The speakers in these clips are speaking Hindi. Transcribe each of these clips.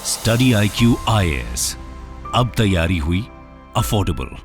स्टडी IQ IAS, अब तैयारी हुई अफोर्डेबल।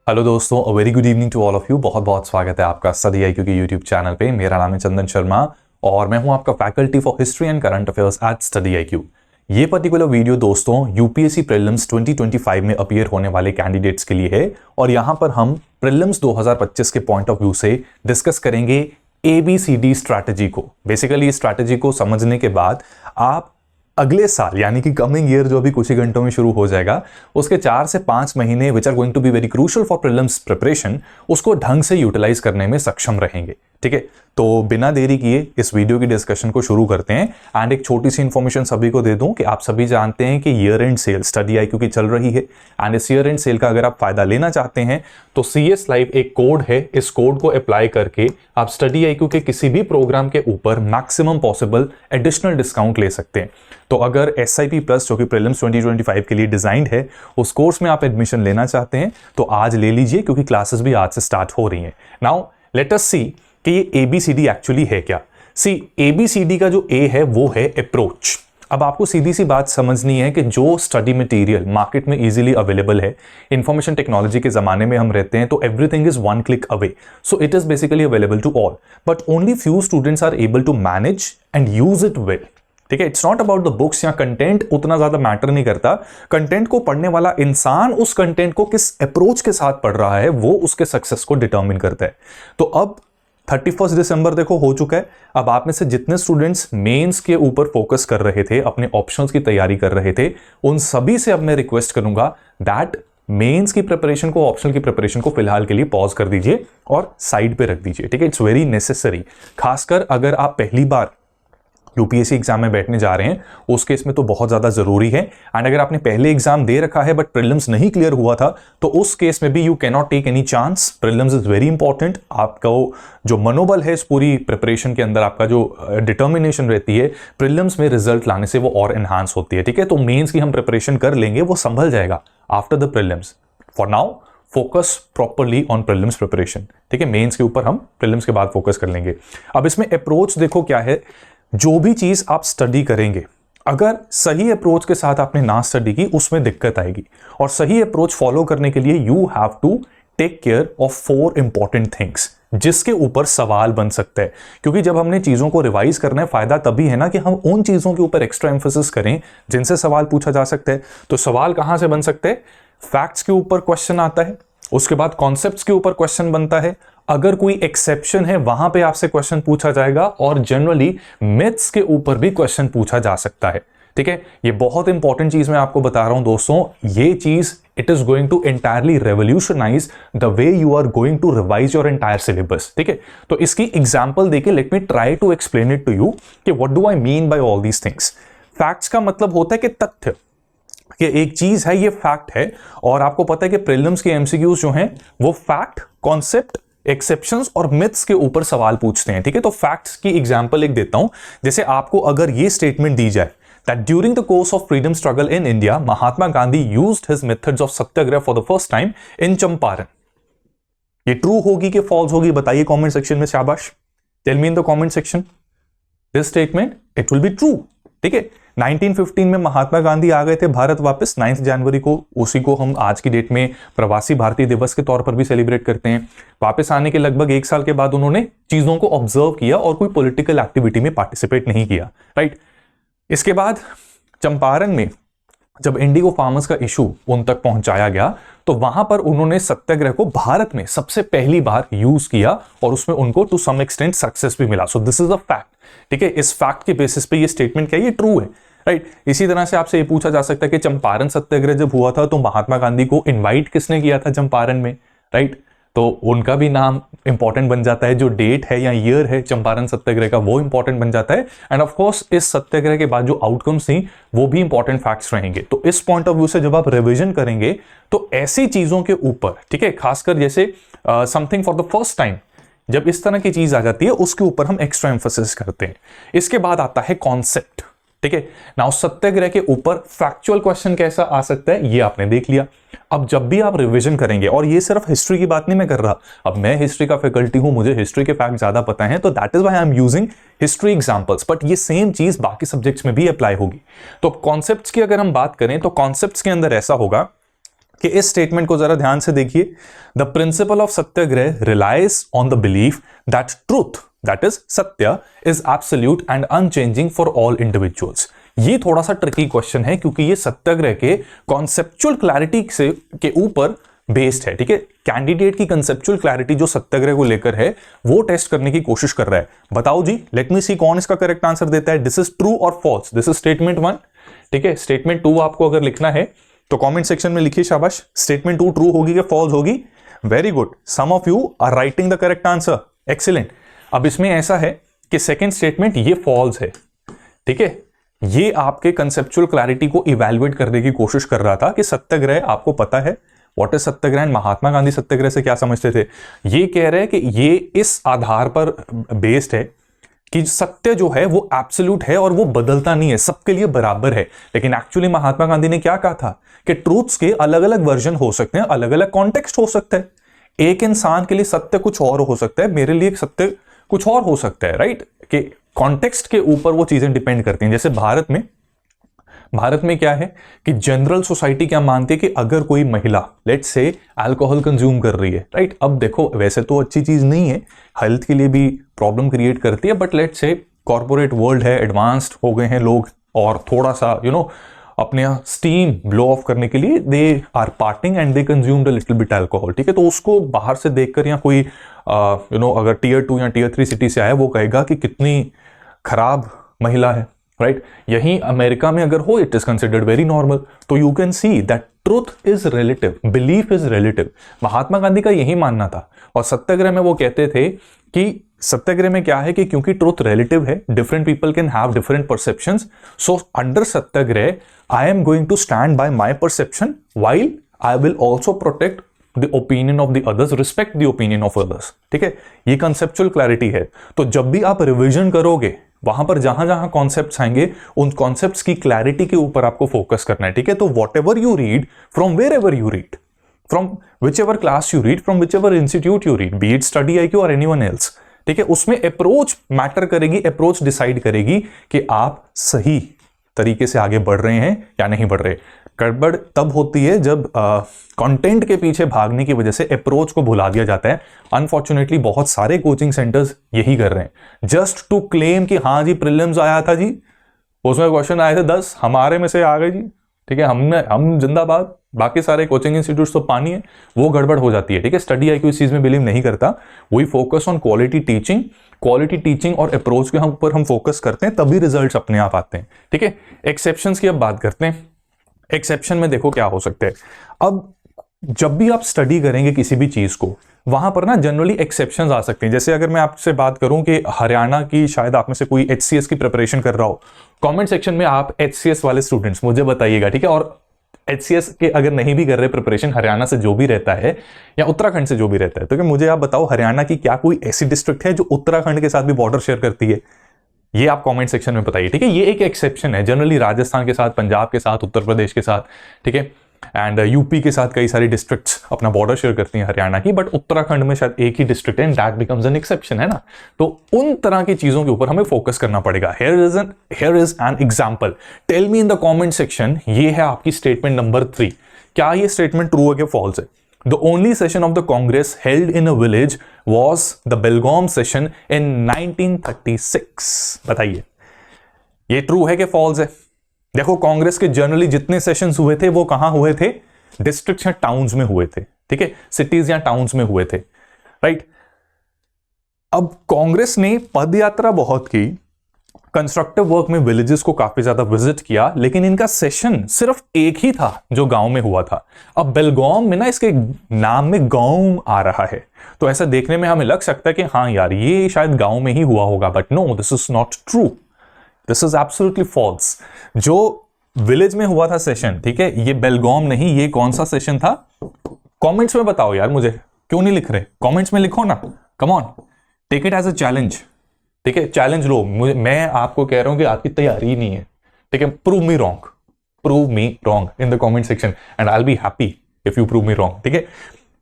हेलो दोस्तों, a very good evening to all of you. बहुत बहुत स्वागत है आपका स्टडी IQ के यूट्यूब चैनल पे। मेरा नाम है चंदन शर्मा और मैं हूं आपका faculty for history and current affairs at study IQ। ये पर्टिकुलर वीडियो दोस्तों यूपीएससी प्रीलिम्स 2025 में अपीयर होने वाले कैंडिडेट्स के लिए है और यहां पर हम प्रीलिम्स 2025 के पॉइंट ऑफ व्यू से डिस्कस करेंगे ABCD स्ट्रैटेजी को। बेसिकली इस स्ट्रैटेजी को समझने के बाद आप अगले साल यानी कि कमिंग ईयर जो अभी कुछ ही घंटों में शुरू हो जाएगा, उसके 4 से 5 महीने which are going to be very crucial for prelims preparation, उसको ढंग से यूटिलाइज करने में सक्षम रहेंगे। ठीक है, तो बिना देरी किए इस वीडियो की डिस्कशन को शुरू करते हैं। एंड एक छोटी सी इंफॉर्मेशन सभी को दे दूं कि आप सभी जानते हैं कि year end sale study IQ की चल रही है एंड इस ईयर एंड सेल का अगर आप फायदा लेना चाहते हैं तो CS लाइव एक कोड है, इस कोड को अप्लाई करके आप स्टडी IQ के किसी भी प्रोग्राम के ऊपर मैक्सिमम पॉसिबल एडिशनल डिस्काउंट ले सकते हैं। तो अगर SIP प्लस जो कि प्रीलिम्स 2025 के लिए डिजाइंड है, उस कोर्स में आप एडमिशन लेना चाहते हैं तो आज ले लीजिए, क्योंकि क्लासेस भी आज से स्टार्ट हो रही हैं। नाउ लेट अस सी कि ये ABCD एक्चुअली है क्या। सी ABCD का जो A है वो है अप्रोच। अब आपको सीधी सी बात समझनी है कि जो स्टडी मटेरियल मार्केट में इजीली अवेलेबल है, इंफॉर्मेशन टेक्नोलॉजी के जमाने में हम रहते हैं, तो everything is one click away, so it is basically available to all, but only few students are able to manage and use it well. ठीक है, it's not about the books या कंटेंट उतना ज्यादा मैटर नहीं करता। कंटेंट को पढ़ने वाला इंसान उस कंटेंट को किस अप्रोच के साथ पढ़ रहा है वो उसके सक्सेस को डिटरमिन करता है। तो अब 31 दिसंबर देखो हो चुका है। अब आप में से जितने स्टूडेंट्स मेंस के ऊपर फोकस कर रहे थे, अपने ऑप्शंस की तैयारी कर रहे थे, उन सभी से अब मैं रिक्वेस्ट करूंगा दैट मेंस की प्रिपरेशन को, ऑप्शनल की प्रिपरेशन को फिलहाल के लिए पॉज कर दीजिए और साइड पे रख दीजिए। ठीक है, इट्स वेरी नेसेसरी। खासकर अगर आप पहली बार UPSC एग्जाम में बैठने जा रहे हैं, उस केस में तो बहुत ज्यादा जरूरी है। एंड अगर आपने पहले एग्जाम दे रखा है बट प्रीलिम्स नहीं क्लियर हुआ था, तो उस केस में भी you can not take any chance. Prelims is very important. आपका जो मनोबल है इस पूरी प्रिपरेशन के अंदर, आपका जो डिटर्मिनेशन रहती है प्रीलिम्स में रिजल्ट लाने से, वो और एनहांस होती है। ठीक है, तो मेंस की हम प्रिपरेशन कर लेंगे, वो संभल जाएगा after the prelims. For now focus properly on prelims preparation. ठीक है, मेंस के ऊपर हम प्रीलिम्स के बाद फोकस कर लेंगे। अब इसमें अप्रोच देखो क्या है। जो भी चीज आप स्टडी करेंगे, अगर सही अप्रोच के साथ आपने ना स्टडी की, उसमें दिक्कत आएगी। और सही अप्रोच फॉलो करने के लिए you have to take care of 4 important things, जिसके ऊपर सवाल बन सकता है। क्योंकि जब हमने चीजों को रिवाइज करना है, फायदा तभी है ना कि हम उन चीजों के ऊपर एक्स्ट्रा एम्फेसिस करें जिनसे सवाल पूछा जा सकता है। तो सवाल कहां से बन सकते हैं? फैक्ट्स के ऊपर क्वेश्चन आता है, उसके बाद कॉन्सेप्ट्स के ऊपर क्वेश्चन बनता है, अगर कोई एक्सेप्शन है वहां पे आपसे क्वेश्चन पूछा जाएगा, और जनरली मिथ्स के ऊपर भी क्वेश्चन पूछा जा सकता है। ठीक है, ये बहुत इंपॉर्टेंट चीज मैं आपको बता रहा हूं दोस्तों। ये चीज it is going to entirely revolutionise the way you are going to revise your entire syllabus. ठीक है, तो इसकी एग्जांपल देके let me try to explain it to you कि what do I mean by all these things. Facts का मतलब होता है कि तथ्य, कि एक चीज है, ये फैक्ट है, और आपको पता है कि प्रीलिम्स के MCQs जो हैं वो फैक्ट, कॉन्सेप्ट, एक्सेप्शंस और मिथ्स के ऊपर सवाल पूछते हैं। ठीक है, तो फैक्ट्स की एग्जांपल एक देता हूं। जैसे आपको अगर ये स्टेटमेंट दी जाए that during the course of freedom struggle in India, Mahatma Gandhi used his methods of Satyagraha for the first time in Champaran. ये ट्रू होगी कि फॉल्स होगी? बताइए कमेंट सेक्शन में, शाबाश, tell me in the comment section. This statement it will be true. ठीक है, 1915 में महात्मा गांधी आ गए थे भारत वापस 9 जनवरी को। उसी को हम आज की डेट में प्रवासी भारतीय दिवस के तौर पर भी सेलिब्रेट करते हैं। वापस आने के लगभग 1 साल के बाद उन्होंने चीजों को ऑब्जर्व किया और कोई पॉलिटिकल एक्टिविटी में पार्टिसिपेट नहीं किया। राइट, इसके बाद चंपारण में जब इंडिगो फार्मर्स का इशू उन तक पहुंचाया गया, तो वहां पर उन्होंने सत्याग्रह को भारत में सबसे पहली बार यूज किया और उसमें उनको टू सम एक्सटेंट सक्सेस भी मिला। सो दिस इज अ फैक्ट। ठीक है, इस फैक्ट के बेसिस पे ये स्टेटमेंट क्या है? ये ट्रू है। राइट, इसी तरह से आपसे ये पूछा जा सकता है कि चंपारण सत्याग्रह जब हुआ था तो महात्मा गांधी को इनवाइट किसने किया था चंपारण में? राइट, तो उनका भी नाम इंपॉर्टेंट बन जाता है, जो डेट है या ईयर है चंपारण सत्याग्रह का वो इंपॉर्टेंट बन जाता है। एंड ऑफ कोर्स इस सत्याग्रह के बाद जो आउटकम्स थी वो भी इंपॉर्टेंट फैक्ट्स रहेंगे। तो इस पॉइंट ऑफ व्यू से जब आप रिवीजन करेंगे तो ऐसी चीजों के ऊपर, ठीक है, खासकर जैसे something for the first time, जब इस तरह की चीज आ जाती है उसके ऊपर हम एक्स्ट्रा एम्फेसिस करते हैं। इसके बाद आता है कॉन्सेप्ट। ठीक है। नाउ सत्याग्रह के ऊपर फैक्चुअल क्वेश्चन कैसा आ सकता है ये आपने देख लिया। अब जब भी आप रिवीजन करेंगे, और ये सिर्फ हिस्ट्री की बात नहीं मैं कर रहा, अब मैं हिस्ट्री का फैकल्टी हूं, मुझे हिस्ट्री के फैक्ट ज्यादा पता है, तो that is why I am using history examples, but ये सेम चीज बाकी सब्जेक्ट्स में भी अप्लाई होगी। तो कॉन्सेप्ट्स की अगर हम बात करें तो कॉन्सेप्ट्स के अंदर ऐसा होगा कि इस स्टेटमेंट को जरा ध्यान से देखिए, the principle of satyagraha relies on the belief that truth, that is satya, is absolute and unchanging for all individuals. ये थोड़ा सा ट्रिकी क्वेश्चन है क्योंकि ये सत्याग्रह के कॉन्सेप्चुअल क्लैरिटी से के ऊपर बेस्ड है, ठीक है। कैंडिडेट की कंसेप्चुअल क्लैरिटी जो सत्याग्रह को लेकर है वो टेस्ट करने की कोशिश कर रहा है। बताओ जी, लेट मी सी कौन इसका करेक्ट आंसर देता है। दिस इज ट्रू और फॉल्स, दिस इज स्टेटमेंट 1, ठीक है। स्टेटमेंट 2 आपको अगर लिखना है तो कमेंट सेक्शन में लिखिए शाबाश, स्टेटमेंट 2 ट्रू होगी कि फॉल्स होगी। Very good, some of you are writing the correct answer, excellent. अब इसमें ऐसा है कि सेकंड स्टेटमेंट ये फॉल्स है, ठीक है। ये आपके कंसेप्चुअल क्लैरिटी को इवैल्यूएट करने की कोशिश कर रहा था कि सत्याग्रह आपको पता है व्हाट इज सत्याग्रह, महात्मा गांधी सत्याग्रह से क्या समझते थे। ये कह रहे हैं कि ये इस आधार पर बेस्ड है कि सत्य जो है वो एब्सोल्यूट है और वो बदलता नहीं है, सबके लिए बराबर है। लेकिन एक्चुअली महात्मा गांधी ने क्या कहा था कि ट्रूथ्स के अलग अलग वर्जन हो सकते हैं, अलग अलग कॉन्टेक्स्ट हो सकता है। एक इंसान के लिए सत्य कुछ और हो सकता है, मेरे लिए सत्य कुछ और हो सकता है, राइट। कि कॉन्टेक्स्ट के ऊपर वो चीजें डिपेंड करती हैं। जैसे भारत में क्या है कि जनरल सोसाइटी क्या मानती है कि अगर कोई महिला लेट्स से अल्कोहल कंज्यूम कर रही है, राइट। अब देखो वैसे तो अच्छी चीज नहीं है, हेल्थ के लिए भी प्रॉब्लम क्रिएट करती है, but let's say corporate world है, एडवांस्ड हो गए हैं लोग, और थोड़ा सा अपने स्टीम ब्लो ऑफ करने के लिए they are partying and they consumed a little bit alcohol, ठीक है। तो उसको बाहर से देखकर या कोई अगर टियर 2 या टियर 3 सिटी से आया वो कहेगा कि कितनी खराब महिला है, राइट। यहीं अमेरिका में अगर हो it is considered very normal. तो you can see that truth is relative, belief is relative. Mahatma Gandhi का यही मानना था, और सत्याग्रह में वो कहते थे कि सत्याग्रह में क्या है कि क्योंकि ट्रूथ रिलेटिव है, different people can have different perceptions, so under satyagraha I am going to stand by my perception while I will also protect the opinion of the others, respect the opinion of others, ठीक है। ये कंसेप्चुअल क्लैरिटी है। तो जब भी आप रिवीजन करोगे वहां पर जहां जहां कॉन्सेप्ट्स आएंगे उन कॉन्सेप्ट्स की क्लैरिटी के ऊपर आपको फोकस करना है, ठीक है। तो whatever you read, from wherever you read, from whichever class you read, from whichever institute you read, be it study IQ और एनीवन एल्स, ठीक है, उसमें अप्रोच मैटर करेगी, अप्रोच डिसाइड करेगी कि आप सही तरीके से आगे बढ़ रहे हैं या नहीं बढ़ रहे। गड़बड़ तब होती है जब कंटेंट के पीछे भागने की वजह से अप्रोच को भुला दिया जाता है। अनफॉर्चुनेटली बहुत सारे कोचिंग सेंटर्स यही कर रहे हैं, जस्ट टू क्लेम कि हाँ जी प्रीलिम्स आया था जी, उसमें क्वेश्चन आए थे 10, हमारे में से आ गए जी, ठीक है, हम जिंदाबाद, बाकी सारे कोचिंग इंस्टीट्यूट्स तो पानी है। वो गड़बड़ हो जाती है, ठीक है। स्टडी IQ इस चीज में बिलीव नहीं करता, वही फोकस ऑन क्वालिटी टीचिंग और अप्रोच के ऊपर हम फोकस करते हैं, तभी रिजल्ट्स अपने आप आते हैं, ठीक है। एक्सेप्शंस की अब बात करते हैं। एक्सेप्शन में देखो क्या हो सकता है। अब जब भी आप स्टडी करेंगे किसी भी चीज को, वहां पर ना जनरली एक्सेप्शंस आ सकते हैं। जैसे अगर मैं आपसे बात करूं कि हरियाणा की, शायद आप में से कोई HCS की प्रिपरेशन कर रहा हो, कमेंट सेक्शन में आप HCS वाले स्टूडेंट्स मुझे बताइएगा, ठीक है। और HCS के अगर नहीं भी कर रहे प्रिपरेशन, हरियाणा से जो भी रहता है या उत्तराखंड से जो भी रहता है, तो मुझे आप बताओ हरियाणा की क्या कोई ऐसी डिस्ट्रिक्ट है जो उत्तराखंड के साथ भी बॉर्डर शेयर करती है? ये आप कमेंट सेक्शन में बताइए, ठीक है। ये एक एक्सेप्शन है, जनरली राजस्थान के साथ, पंजाब के साथ, उत्तर प्रदेश के साथ, ठीक है, एंड यूपी के साथ कई सारी डिस्ट्रिक्ट्स अपना बॉर्डर शेयर करती हैं हरियाणा की, बट उत्तराखंड में शायद एक ही डिस्ट्रिक्ट है, and that becomes an exception, है ना। तो उन तरह की चीजों के ऊपर हमें फोकस करना पड़ेगा। Here is an example, tell me in the comment section. ये है आपकी स्टेटमेंट नंबर 3, क्या ये स्टेटमेंट ट्रू है कि फॉल्स है? The only session of the Congress held in a village was the Belgaum session in 1936. बताइए ये ट्रू है कि फॉल्स है? देखो कांग्रेस के जनरली जितने सेशंस हुए थे वो कहां हुए थे? डिस्ट्रिक्ट्स या टाउन्स में हुए थे, ठीक है, सिटीज या टाउन्स में हुए थे, राइट। अब कांग्रेस ने पदयात्रा बहुत की, कंस्ट्रक्टिव वर्क में विलेजेस को काफी ज्यादा विजिट किया, लेकिन इनका सेशन सिर्फ एक ही था जो गांव में हुआ था। अब बेलगाम में ना इसके नाम में गांव आ रहा है, तो ऐसा देखने में हमें लग सकता है कि हाँ यार ये शायद गांव में ही हुआ होगा, but no, this is not true, this is absolutely false. जो विलेज में हुआ था सेशन, ठीक है, ये बेलगाम नहीं, ये कौन सा सेशन था? कमेंट्स में बताओ यार, मुझे क्यों नहीं लिख रहे? कमेंट्स में लिखो ना, come on, take it as a challenge, ठीक है, चैलेंज लो। मैं आपको कह रहा हूं कि आपकी तैयारी ही नहीं है, ठीक है, prove me wrong in the comment section and I will be happy if you prove me wrong. ठीक है,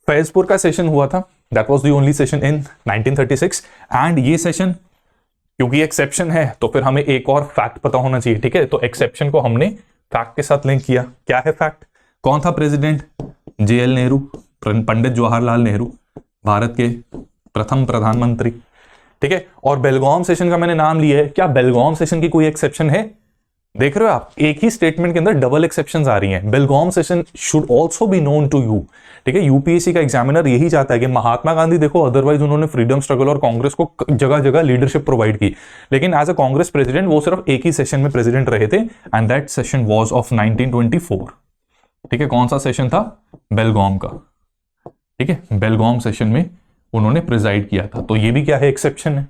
फैजपुर का सेशन हुआ था, that was the only session in 1936 and ये सेशन क्योंकि एक्सेप्शन है तो फिर हमें एक और फैक्ट पता होना चाहिए। ठीक है, तो एक्सेप्शन को हमने फैक्ट के साथ लिंक किया। क्या है फैक्ट? कौन था प्रेसिडेंट? JL नेहरू, पंडित जवाहरलाल नेहरू, भारत के प्रथम प्रधानमंत्री। ठीक है, और बेलगाम सेशन का मैंने नाम लिया है। क्या बेलगाम सेशन की कोई एक्सेप्शन है? देख रहे हो आप, एक ही स्टेटमेंट के अंदर डबल एक्सेप्शंस आ रही हैं। Belgaum session should also be known to you. ठीक है, यूपीएससी का एग्जामिनर यही चाहता है कि महात्मा गांधी देखो, अदरवाइज उन्होंने फ्रीडम स्ट्रगल और कांग्रेस को जगह जगह लीडरशिप प्रोवाइड की, लेकिन एज अ कांग्रेस प्रेसिडेंट वो सिर्फ एक ही सेशन में प्रेसिडेंट रहे थे and that session was of 1924। ठीक है, कौन सा सेशन था? बेलगाम का। ठीक है, बेलगाम सेशन में उन्होंने प्रिजाइड किया था, तो ये भी क्या है? एक्सेप्शन है,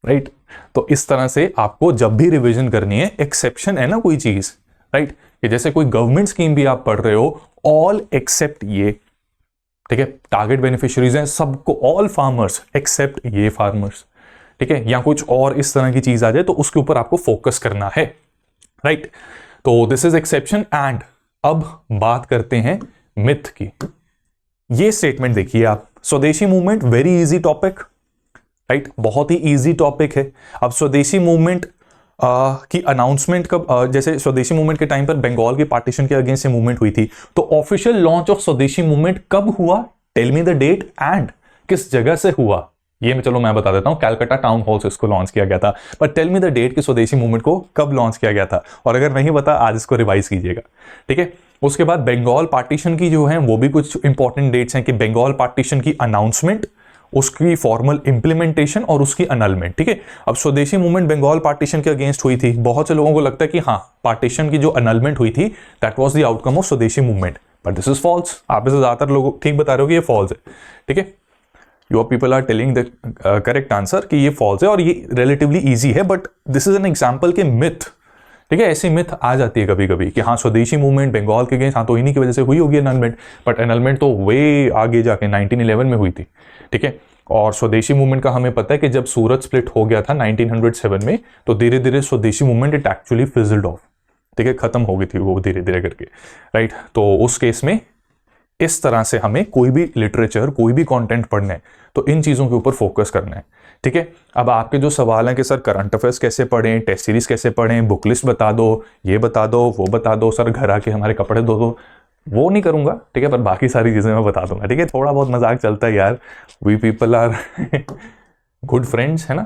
राइट। तो इस तरह से आपको जब भी रिवीजन करनी है, एक्सेप्शन है ना कोई चीज, राइट, कि जैसे कोई गवर्नमेंट स्कीम भी आप पढ़ रहे हो, ऑल एक्सेप्ट ये। ठीक है, टारगेट बेनिफिशियरीज हैं सबको, ऑल फार्मर्स एक्सेप्ट ये फार्मर्स। ठीक है, या कुछ और इस तरह की चीज आ जाए तो उसके ऊपर आपको फोकस करना है, राइट। तो दिस इज एक्सेप्शन। एंड अब बात करते हैं मिथ की। ये स्टेटमेंट देखिए आप, स्वदेशी movement very easy topic, right, बहुत ही इजी टॉपिक है। अब स्वदेशी मूवमेंट की अनाउंसमेंट कब, जैसे स्वदेशी मूवमेंट के टाइम पर बंगाल की पार्टीशन के अगेंस्ट ये मूवमेंट हुई थी, तो ऑफिशियल लॉन्च ऑफ स्वदेशी मूवमेंट कब हुआ? Tell me the date and किस जगह से हुआ? ये मैं बता देता हूं, कैलकाटा टाउन हॉल से इसको लॉन्च किया गया था। पर टेल मी द डेट कि स्वदेशी मूवमेंट को कब लॉन्च किया गया था, और अगर नहीं पता आज इसको रिवाइज कीजिएगा। ठीक है, उसके बाद बंगाल पार्टीशन की जो है वो भी कुछ इंपॉर्टेंट डेट्स हैं कि बंगाल पार्टीशन की अनाउंसमेंट, उसकी फॉर्मल इंप्लीमेंटेशन और उसकी अनलमेंट। ठीक है, अब स्वदेशी मूवमेंट बंगाल पार्टीशन के अगेंस्ट हुई थी। बहुत से लोगों को लगता है कि हाँ, पार्टीशन की जो अनलमेंट हुई थी that was the outcome of स्वदेशी movement, but this is false. आप में से ज्यादातर लोग ठीक बता रहे हो कि ये फॉल्स है। ठीक है, your people are telling the correct answer कि ये फॉल्स है और ये रिलेटिवली ईजी है, but this is an example के मिथ। ठीक है, ऐसी मिथ आ जाती है कभी कभी कि हाँ, स्वदेशी मूवमेंट बंगाल के अगेंस्ट, हाँ तो इन्हीं की वजह से हुई होगी अनलमेंट, बट अनलमेंट तो वे आगे जाके 1911 में हुई थी। ठीक है, और स्वदेशी मूवमेंट का हमें पता है कि जब सूरत स्प्लिट हो गया था 1907 में, तो धीरे धीरे स्वदेशी movement it actually fizzled of. ठीक है, खत्म हो गई थी वो धीरे धीरे करके, राइट। तो उस केस में इस तरह से हमें कोई भी लिटरेचर, कोई भी कंटेंट पढ़ना है तो इन चीजों के ऊपर फोकस करना है। ठीक है, अब आपके जो सवाल हैं कि सर करंट अफेयर्स कैसे पढ़ें, टेस्ट सीरीज कैसे पढ़ें, बुक लिस्ट बता दो, ये बता दो, वो बता दो, सर घर आके हमारे कपड़े धो दो, वो नहीं करूंगा। ठीक है, पर बाकी सारी चीजें मैं बता दूंगा। ठीक है, थोड़ा बहुत मजाक चलता है यार, we people are good friends, है ना।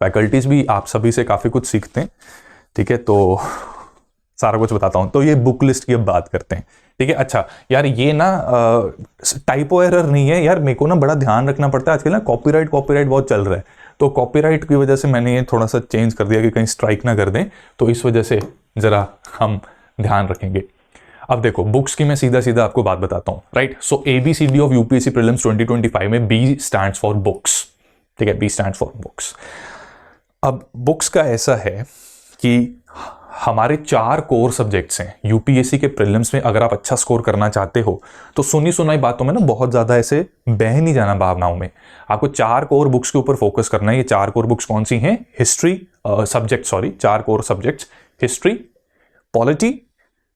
फैकल्टीज भी आप सभी से काफी कुछ सीखते हैं। ठीक है, तो सारा कुछ बताता हूं। तो ये बुक लिस्ट की अब बात करते हैं। ठीक है, अच्छा यार, ये ना टाइपो एरर नहीं है यार, मेरे को ना बड़ा ध्यान रखना पड़ता है आजकल ना, कॉपीराइट बहुत चल रहा है, तो कॉपीराइट की वजह से मैंने ये थोड़ा सा चेंज कर दिया कि कहीं स्ट्राइक ना कर दें, तो इस वजह से जरा हम ध्यान रखेंगे। अब देखो, बुक्स की मैं सीधा सीधा आपको बात बताता हूं, right. So ABCD of UPSC prelims 2025 में B स्टैंड्स फॉर बुक्स। ठीक है, B स्टैंड्स फॉर बुक्स। अब बुक्स का ऐसा है कि हमारे 4 कोर सब्जेक्ट्स हैं यूपीएससी के प्रीलिम्स में। अगर आप अच्छा स्कोर करना चाहते हो तो सुनी सुनाई बातों में ना बहुत ज्यादा ऐसे बह नहीं जाना भावनाओं में। आपको 4 कोर बुक्स के ऊपर फोकस करना है। ये 4 कोर बुक्स कौन सी हैं? History subject, sorry 4 core subjects, history, polity,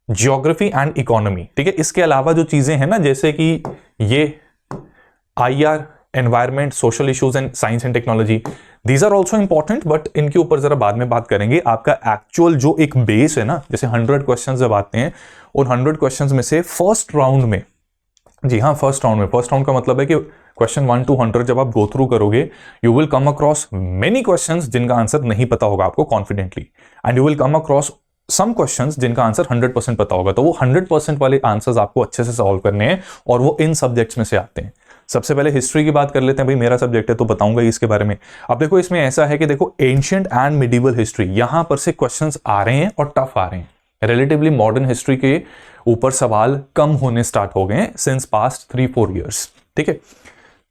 geography and economy. ठीक है, इसके अलावा जो चीजें हैं ना, जैसे कि ये IR, environment, social issues and science and technology, these are also important, but इनके ऊपर जरा बाद में बात करेंगे। आपका एक्चुअल जो एक बेस है ना, जैसे 100 क्वेश्चंस जब आते हैं, उन 100 क्वेश्चंस में से फर्स्ट राउंड में, जी हाँ फर्स्ट राउंड का मतलब है कि क्वेश्चन 1 to 100 जब आप गो थ्रू करोगे, you will come across many questions जिनका आंसर नहीं पता होगा आपको confidently, and you will come across some questions जिनका आंसर 100% पता होगा। तो वो 100% वाले आंसर्स आपको अच्छे से सॉल्व करने हैं, और वो इन सब्जेक्ट्स में से आते हैं। सबसे पहले हिस्ट्री की बात कर लेते हैं, भाई मेरा सब्जेक्ट है तो बताऊंगा इसके बारे में। अब देखो, इसमें ऐसा है कि देखो, एंशिएंट एंड मिडिवल हिस्ट्री, यहां पर से क्वेश्चंस आ रहे हैं और टफ आ रहे हैं। रिलेटिवली मॉडर्न हिस्ट्री के ऊपर सवाल कम होने स्टार्ट हो गए हैं सिंस पास्ट 3-4 ईयर्स। ठीक है,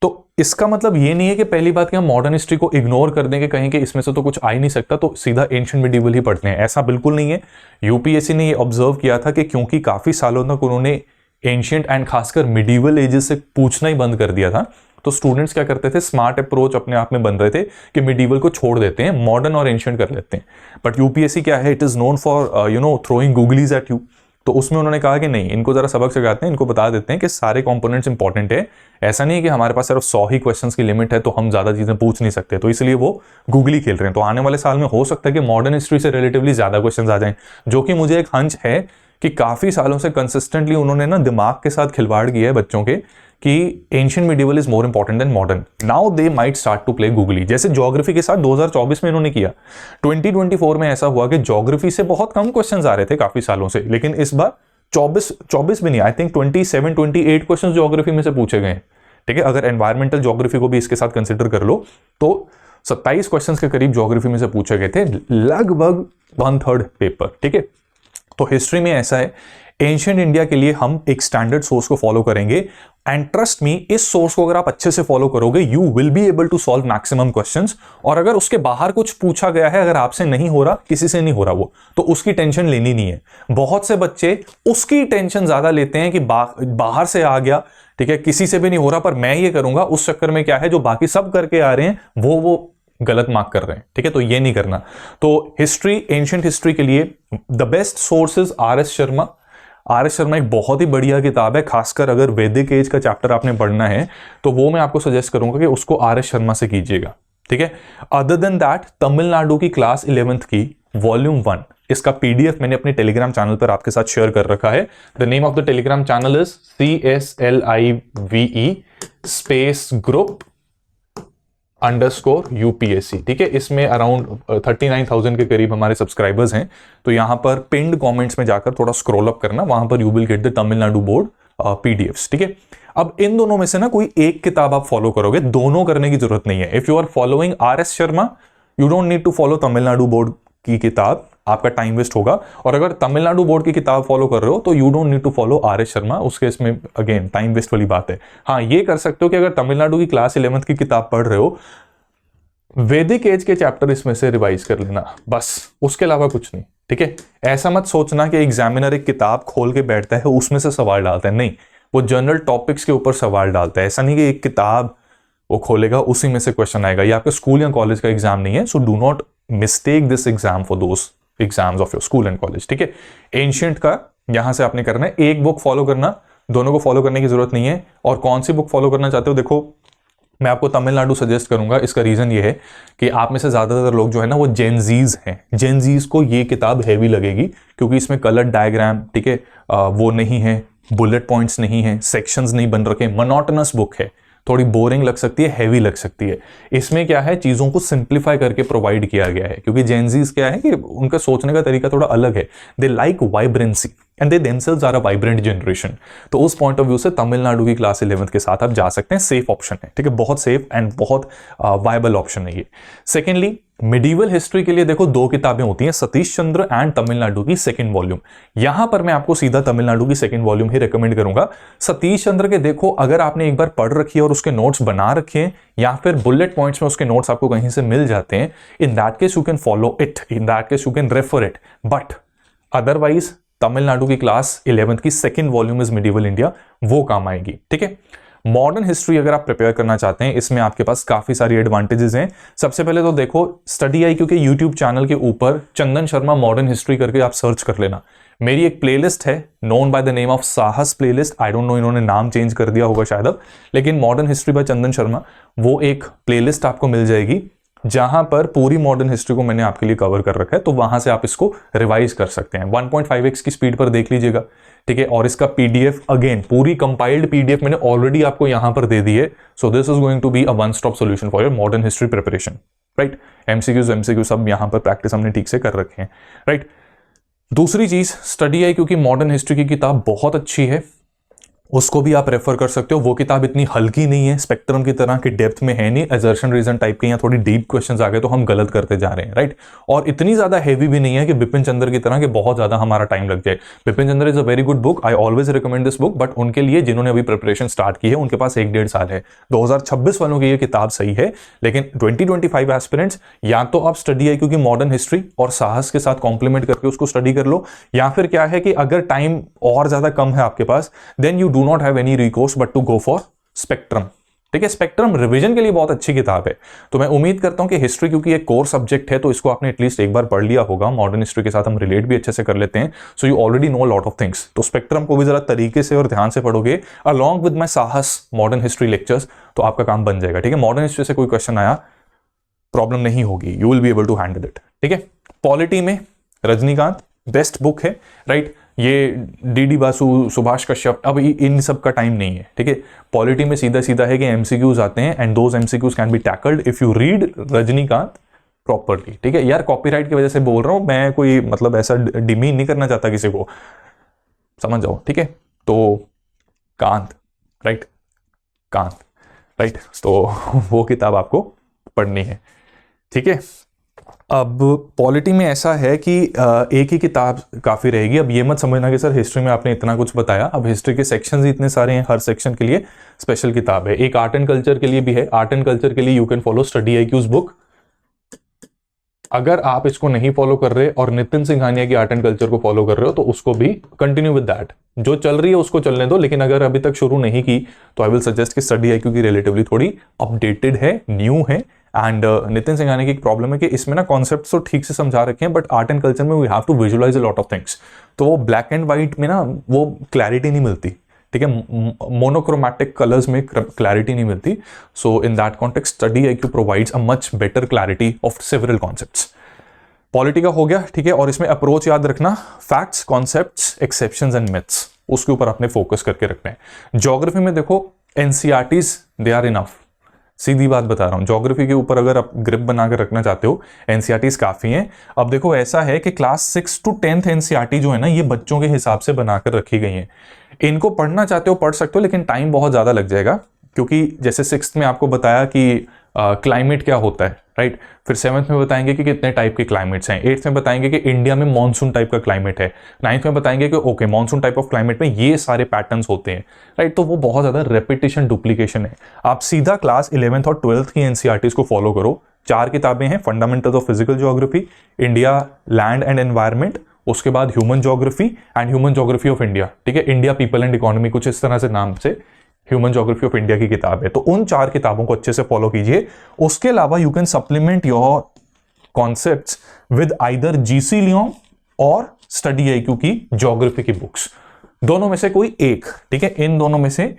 तो इसका मतलब ये नहीं है कि पहली बात कि हम मॉडर्न हिस्ट्री को इग्नोर कर देंगे, कहीं कि इसमें से तो कुछ आ ही नहीं सकता तो सीधा एंशिएंट मिडिवल ही पढ़ते हैं, ऐसा बिल्कुल नहीं है। यूपीएससी ने ये ऑब्जर्व किया था कि क्योंकि काफी सालों तक उन्होंने एंशिएंट एंड खासकर मिडिवल एजेस से पूछना ही बंद कर दिया था, तो स्टूडेंट्स क्या करते थे, स्मार्ट अप्रोच अपने आप में बन रहे थे कि मिडीवल को छोड़ देते हैं, मॉडर्न और एंशिएंट कर लेते हैं। बट यूपीएससी क्या है, it is known for throwing googlies at you. तो उसमें उन्होंने कहा कि नहीं, इनको जरा सबक सिखाते हैं, इनको बता देते हैं कि सारे कंपोनेंट्स इंपॉर्टेंट है। ऐसा नहीं है कि हमारे पास सिर्फ 100 ही क्वेश्चंस की लिमिट है तो हम ज्यादा चीजें पूछ नहीं सकते, तो इसलिए वो गूगली खेल रहे हैं। तो आने वाले साल में हो सकता है कि मॉडर्न हिस्ट्री से रिलेटिवली ज्यादा क्वेश्चंस आ जाएं, जो कि मुझे एक हंच है कि काफी सालों से कंसिस्टेंटली उन्होंने ना दिमाग के साथ खिलवाड़ किया है बच्चों के कि ancient medieval is more important than modern. Now they might start to play googly, जैसे ज्योग्राफी के साथ 2024 में इन्होंने किया। 2024 में ऐसा हुआ कि ज्योग्राफी से बहुत कम क्वेश्चंस आ रहे थे काफी सालों से, लेकिन इस बार 24 भी नहीं, आई थिंक 27-28 क्वेश्चन ज्योग्राफी में से पूछे गए। ठीक है, अगर एनवायरमेंटल ज्योग्राफी को भी इसके साथ कंसिडर कर लो तो 27 क्वेश्चंस के करीब ज्योग्राफी में से पूछे गए थे, लगभग 1/3 पेपर। ठीक है, तो हिस्ट्री में ऐसा है, एंशिएंट इंडिया के लिए हम एक स्टैंडर्ड सोर्स को फॉलो करेंगे, एंड ट्रस्ट मी, इस सोर्स को अगर आप अच्छे से फॉलो करोगे you will be able to solve maximum questions. और अगर उसके बाहर कुछ पूछा गया है, अगर आपसे नहीं हो रहा, किसी से नहीं हो रहा वो, तो उसकी टेंशन लेनी नहीं है। बहुत से बच्चे उसकी टेंशन ज्यादा लेते हैं कि बाहर से आ गया, ठीक है, किसी से भी नहीं हो रहा पर मैं ये करूंगा, उस चक्कर में क्या है, जो बाकी सब करके आ रहे हैं वो गलत मार्क कर रहे हैं। ठीक है, तो ये नहीं करना। तो हिस्ट्री, एंशिएंट हिस्ट्री के लिए the best sources RS. Sharma. RS. Sharma एक बहुत ही बढ़िया किताब है, खासकर अगर वैदिक एज का चैप्टर आपने पढ़ना है तो वो मैं आपको सजेस्ट करूंगा कि उसको आर.एस. शर्मा से कीजिएगा। ठीक है, अदर देन दैट तमिलनाडु की क्लास 11th की वॉल्यूम 1, इसका पीडीएफ मैंने अपने टेलीग्राम चैनल पर आपके साथ शेयर कर रखा है। The name of the Telegram channel is CSLIVE space group _UPSC। ठीक है, इसमें अराउंड 39,000 के करीब हमारे सब्सक्राइबर्स हैं। तो यहां पर पिंड कमेंट्स में जाकर थोड़ा स्क्रॉल अप करना, वहां पर you will get the Tamil Nadu board PDFs। ठीक है, अब इन दोनों में से ना कोई एक किताब आप फॉलो करोगे, दोनों करने की जरूरत नहीं है। If you are following R S. Sharma, you don't need to follow Tamil Nadu board की किताब, आपका टाइम वेस्ट होगा। और अगर तमिलनाडु बोर्ड की किताब फॉलो कर रहे हो तो you don't need to follow R S. Sharma, उसके इसमें अगेन टाइम वेस्ट वाली बात है। हाँ, ये कर सकते हो कि अगर तमिलनाडु की क्लास 11th की किताब पढ़ रहे हो, वैदिक एज के चैप्टर इसमें से रिवाइज कर लेना, बस, उसके अलावा कुछ नहीं। ठीक है, ऐसा मत सोचना कि एग्जामिनर एक किताब खोल के बैठता है उसमें से सवाल डालता है, नहीं, वो जनरल टॉपिक्स के ऊपर सवाल डालता है। ऐसा नहीं कि एक किताब वो खोलेगा उसी में से क्वेश्चन आएगा। ये आपके स्कूल या कॉलेज का एग्जाम नहीं है, so do not mistake this exam for those exams of your school and college. ठीक है, एंशिएंट का यहां से आपने करना है, एक बुक फॉलो करना, दोनों को फॉलो करने की जरूरत नहीं है। और कौन सी बुक फॉलो करना चाहते हो, देखो मैं आपको तमिलनाडु सजेस्ट करूंगा। इसका रीजन ये है कि आप में से ज्यादातर लोग जो है ना वो जेनजीज हैं। जेनजीज को ये किताब हैवी लगेगी क्योंकि इसमें कलर डायग्राम, ठीक है, वो नहीं है, बुलेट पॉइंट्स नहीं है, सेक्शंस नहीं बन रखे, मोनोटोनस बुक है, थोड़ी बोरिंग लग सकती है, हैवी लग सकती है। इसमें क्या है, चीजों को सिंप्लीफाई करके प्रोवाइड किया गया है, क्योंकि जेनजीज क्या है कि उनका सोचने का तरीका थोड़ा अलग है। They like vibrancy and they themselves are a vibrant generation. तो उस पॉइंट ऑफ व्यू से तमिलनाडु की क्लास 11th के साथ आप जा सकते हैं, सेफ ऑप्शन है। ठीक है, बहुत सेफ एंड बहुत वायबल ऑप्शन है ये। सेकेंडली, मिडिवल हिस्ट्री के लिए देखो दो किताबें होती हैं, सतीश चंद्र एंड तमिलनाडु की सेकंड वॉल्यूम। यहां पर मैं आपको सीधा तमिलनाडु की सेकंड वॉल्यूम ही रेकमेंड करूंगा। सतीश चंद्र के देखो, अगर आपने एक बार पढ़ रखी है और उसके नोट्स बना रखे हैं या फिर बुलेट पॉइंट्स में उसके नोट्स आपको कहीं से मिल जाते हैं, in that case you can follow it, in that case you can refer it. But otherwise Tamil Nadu की क्लास 11th की second volume is medieval India, वो काम आएगी। ठीक है, मॉडर्न हिस्ट्री अगर आप प्रिपेयर करना चाहते हैं, इसमें आपके पास काफी सारी एडवांटेजेस हैं। सबसे पहले तो देखो, स्टडी IQ के यूट्यूब चैनल के ऊपर चंदन शर्मा मॉडर्न हिस्ट्री करके आप सर्च कर लेना। मेरी एक प्लेलिस्ट है known by the name of साहस प्लेलिस्ट, आई डोंट नो इन्होंने नाम चेंज कर दिया होगा शायद अब, लेकिन मॉडर्न हिस्ट्री बाय चंदन शर्मा, वो एक प्लेलिस्ट आपको मिल जाएगी जहां पर पूरी मॉडर्न हिस्ट्री को मैंने आपके लिए कवर कर रखा है। तो वहां से आप इसको रिवाइज कर सकते हैं, 1.5x की स्पीड पर देख लीजिएगा। ठीक है, और इसका PDF अगेन पूरी कंपाइल्ड PDF मैंने ऑलरेडी आपको यहां पर दे दी है। So this is going to be a one stop solution for your modern history preparation. Right, MCQ सब यहां पर प्रैक्टिस हमने ठीक से कर रखे हैं। राइट, दूसरी चीज, स्टडी IQ की मॉडर्न हिस्ट्री की किताब बहुत अच्छी है, उसको भी आप रेफर कर सकते हो। वो किताब इतनी हल्की नहीं है, स्पेक्ट्रम की तरह की डेप्थ में है नहीं, असर्शन रीजन टाइप के या थोड़ी डीप क्वेश्चंस आ गए तो हम गलत करते जा रहे हैं। राइट, और इतनी ज्यादा हैवी भी नहीं है कि बिपिन चंद्र की तरह कि बहुत ज्यादा हमारा टाइम लग जाए। Bipin Chandra is a very good book, I always recommend this book, but उनके लिए जिन्होंने अभी प्रिपरेशन स्टार्ट की है उनके पास 1-1.5 साल है। 2026 वालों की ये किताब सही है, लेकिन 2025 एस्पिरेंट्स या तो आप स्टडी IQ की मॉडर्न हिस्ट्री और साहस के साथ कॉम्प्लीमेंट करके उसको स्टडी कर लो, या फिर क्या है कि अगर टाइम और ज्यादा कम है आपके पास, then you do not have any recourse but to go for spectrum। ठीक है। स्पेक्ट्रम रिवीजन के लिए बहुत अच्छी किताब है। तो मैं उम्मीद करता हूं कि हिस्ट्री क्योंकि एक कोर सब्जेक्ट है तो इसको आपने एटलीस्ट एक बार पढ़ लिया होगा। मॉडर्न हिस्ट्री के साथ हम रिलेट भी अच्छे से कर लेते हैं, so you already know lot of things. तो स्पेक्ट्रम को भी जरा तरीके से और ध्यान से पढ़ोगे अलॉन्ग विद माई साहस मॉडर्न हिस्ट्री लेक्चर्स, तो आपका काम बन जाएगा। ठीक है, मॉडर्न हिस्ट्री से कोई क्वेश्चन आया प्रॉब्लम नहीं होगी, you will be able to handle it. ठीक है, पॉलिटी में रजनीकांत बेस्ट बुक है, राइट। ये डीडी बासु, सुभाष कश्यप, अब इन सब का टाइम नहीं है। ठीक है, पॉलिटी में सीधा सीधा है कि एमसीक्यूज आते हैं and those MCQs can be tackled if you read Rajinikanth properly. ठीक है यार, कॉपीराइट की वजह से बोल रहा हूं मैं, कोई मतलब ऐसा डिमीन नहीं करना चाहता किसी को, समझ जाओ। ठीक है, तो कांत, राइट, कांत, राइट, तो वो किताब आपको पढ़नी है। ठीक है, अब पॉलिटी में ऐसा है कि एक ही किताब काफ़ी रहेगी। अब ये मत समझना कि सर हिस्ट्री में आपने इतना कुछ बताया, अब हिस्ट्री के सेक्शंस ही इतने सारे हैं, हर सेक्शन के लिए स्पेशल किताब है। एक आर्ट एंड कल्चर के लिए भी है, आर्ट एंड कल्चर के लिए you can follow study IQ's book. अगर आप इसको नहीं फॉलो कर रहे और नितिन सिंघानिया की आर्ट एंड कल्चर को फॉलो कर रहे हो तो उसको भी कंटिन्यू विद दैट, जो चल रही है उसको चलने दो। लेकिन अगर अभी तक शुरू नहीं की तो आई विल सजेस्ट कि स्टडी IQ की रिलेटिवली थोड़ी अपडेटेड है, न्यू है। एंड नितिन सिंघानिया की एक प्रॉब्लम है कि इसमें ना कॉन्सेप्ट्स तो ठीक से समझा रखे हैं, बट आर्ट एंड कल्चर में we have to visualise a lot of things. तो वो ब्लैक एंड व्हाइट में ना वो क्लैरिटी नहीं मिलती। ठीक है, मोनोक्रोमैटिक कलर्स में क्लैरिटी नहीं मिलती। So in that context study IQ provides a much better clarity of several concepts. Polity का हो गया। ठीक है, और इसमें अप्रोच याद रखना, facts, concepts, exceptions and myths, उसके ऊपर आपने फोकस करके रखना है। ज्योग्राफी में देखो एनसीईआरटीज दे आर इनफ, सीधी बात बता रहा हूं। ज्योग्राफी के ऊपर अगर आप ग्रिप बनाकर रखना चाहते हो एनसीईआरटीज काफी हैं। अब देखो ऐसा है कि क्लास 6 to 10th एनसीईआरटी जो है ना, ये बच्चों के हिसाब से बनाकर रखी गई हैं। इनको पढ़ना चाहते हो पढ़ सकते हो, लेकिन टाइम बहुत ज्यादा लग जाएगा, क्योंकि जैसे 6th में आपको बताया कि क्लाइमेट क्या होता है, राइट। फिर 7th में बताएंगे कि कितने टाइप के क्लाइमेट्स हैं। 8th में बताएंगे कि इंडिया में मॉनसून टाइप का क्लाइमेट है। 9th में बताएंगे कि okay monsoon type of climate में ये सारे पैटर्न्स होते हैं, राइट। तो वो बहुत ज्यादा रेपिटेशन, डुप्लीकेशन है। आप सीधा क्लास 11th और 12th की एनसीईआरटीज को फॉलो करो। 4 किताबें हैं, fundamentals of physical geography, India land and environment, उसके बाद human geography and human geography of India. ठीक है, इंडिया पीपल एंड इकोनॉमी, कुछ इस तरह से नाम से ह्यूमन ज्योग्राफी ऑफ इंडिया की किताब है। तो उन 4 किताबों को अच्छे से फॉलो कीजिए। उसके अलावा you can supplement your concepts with either GC Leong और स्टडी IQ की ज्योग्राफी की बुक्स, दोनों में से कोई एक। ठीक है, इन दोनों में से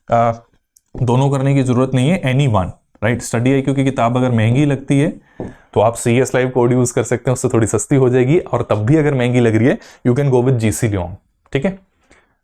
दोनों करने की जरूरत नहीं है, any one, right. Study IQ की किताब अगर महंगी लगती है तो आप CS लाइव कोड यूज कर सकते हैं, उससे थोड़ी सस्ती हो जाएगी। और तब भी अगर महंगी लग रही है you can go with GC Leong. ठीक है,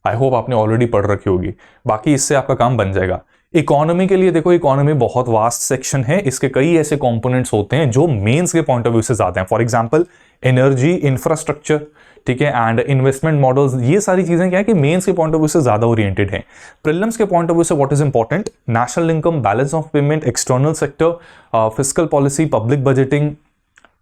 आई होप आपने ऑलरेडी पढ़ रखी होगी, बाकी इससे आपका काम बन जाएगा। इकोनॉमी के लिए देखो, इकोनॉमी बहुत वास्ट सेक्शन है, इसके कई ऐसे कंपोनेंट्स होते हैं जो मेंस के पॉइंट ऑफ व्यू से ज्यादा हैं। फॉर एग्जांपल एनर्जी, इंफ्रास्ट्रक्चर, ठीक है, एंड इन्वेस्टमेंट मॉडल्स, ये सारी चीजें क्या है कि मेंस के पॉइंट ऑफ व्यू से ज्यादा ओरिएंटेड है। प्रीलिम्स के पॉइंट ऑफ व्यू से what is important, national income, balance of payment, external sector, fiscal policy, public budgeting,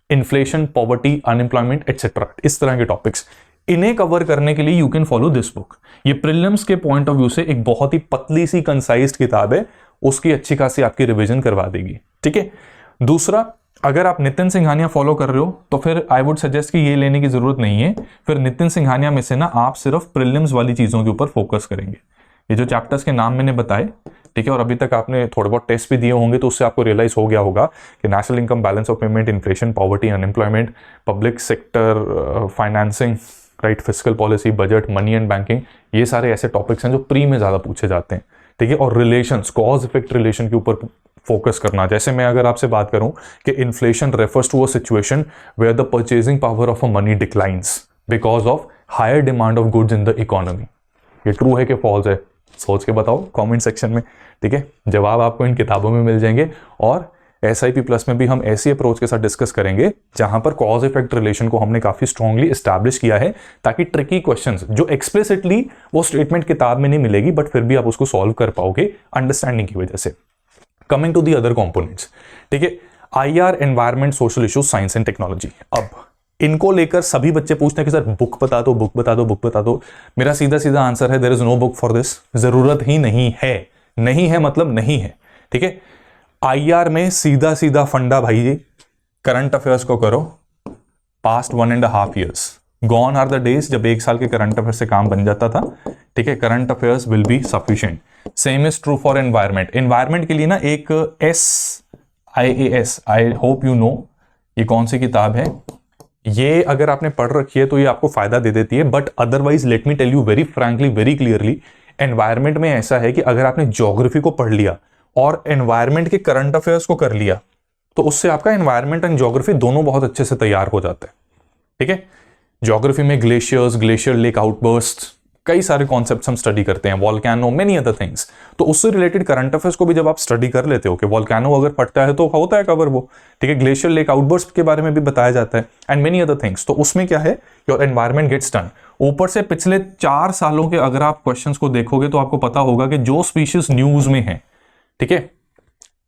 inflation, poverty, unemployment etcetera, इस तरह के टॉपिक्स। इन्हें कवर करने के लिए you can follow this book. ये प्रीलिम्स के पॉइंट ऑफ व्यू से एक बहुत ही पतली सी कंसाइज्ड किताब है, उसकी अच्छी खासी आपकी रिवीजन करवा देगी। ठीक है, दूसरा, अगर आप नितिन सिंघानिया फॉलो कर रहे हो तो फिर आई वुड सजेस्ट कि ये लेने की जरूरत नहीं है। फिर नितिन सिंघानिया में से ना आप सिर्फ प्रीलिम्स वाली चीजों के ऊपर फोकस करेंगे। ये जो चैप्टर्स के नाम मैंने बताए, ठीक है, और अभी तक आपने थोड़े बहुत टेस्ट भी दिए होंगे, तो उससे आपको रियलाइज हो गया होगा कि national income, balance of payment, inflation, poverty, unemployment, public sector financing, right, fiscal policy, budget, money and banking, ये सारे ऐसे टॉपिक्स हैं जो प्री में ज्यादा पूछे जाते हैं। ठीक है, और रिलेशंस, कॉज इफेक्ट रिलेशन के ऊपर फोकस करना। जैसे मैं अगर आपसे बात करूं कि inflation refers to a situation where the purchasing power of a money declines because of higher demand of goods in the economy, ये ट्रू है कि फॉल्स है? सोच के बताओ कमेंट सेक्शन में। ठीक है, जवाब आपको इन किताबों में मिल जाएंगे। और SIP प्लस में भी हम ऐसी अप्रोच के साथ डिस्कस करेंगे जहां पर कॉज इफेक्ट रिलेशन को हमने काफी स्ट्रांगली एस्टैब्लिश किया है, ताकि ट्रिकी क्वेश्चंस जो एक्सप्लिसिटली वो स्टेटमेंट किताब में नहीं मिलेगी बट फिर भी आप उसको सॉल्व कर पाओगे अंडरस्टैंडिंग की वजह से। Coming to the other components, ठीक है, IR, environment, social issues, science and technology. अब इनको लेकर सभी बच्चे पूछते हैं कि सर बुक बता दो, बुक बता दो, बुक बता दो। मेरा सीधा सीधा आंसर है, there is no book for this. जरूरत ही नहीं है, नहीं है मतलब नहीं है। ठीक है, IR में सीधा सीधा फंडा भाई जी, करंट अफेयर्स को करो past 1.5 years, gone are the days जब एक साल के करंट अफेयर से काम बन जाता था, ठीक है। Current affairs will be sufficient. Same is true for environment. Environment के लिए ना एक SIAS, I hope you know, ये कौन सी किताब है, ये अगर आपने पढ़ रखी है तो ये आपको फायदा दे देती है, but otherwise let me tell you very frankly, very clearly, environment में ऐसा है कि अगर आपने ज्योग्राफी को पढ़ लिया और एनवायरमेंट के करंट अफेयर्स को कर लिया तो उससे आपका एनवायरमेंट एंड ज्योग्राफी दोनों बहुत अच्छे से तैयार हो जाते हैं, ठीक है। ज्योग्राफी में ग्लेशियर्स, ग्लेशियर लेक आउटबर्स्ट, कई सारे कॉन्सेप्ट्स हम स्टडी करते हैं, वॉल्केनो, मेनी अदर थिंग्स। तो उससे रिलेटेड करंट अफेयर्स को भी जब आप स्टडी कर लेते हो कि वॉल्केनो अगर फटता है तो होता है कवर वो, ठीक है। ग्लेशियर लेक आउटबर्स्ट के बारे में भी बताया जाता है एंड मेनी अदर थिंग्स। तो उसमें क्या है, योर एनवायरमेंट गेट्स डन। ऊपर से पिछले 4 सालों के अगर आप क्वेश्चंस को देखोगे तो आपको पता होगा कि जो स्पीशीज न्यूज में है, ठीक है,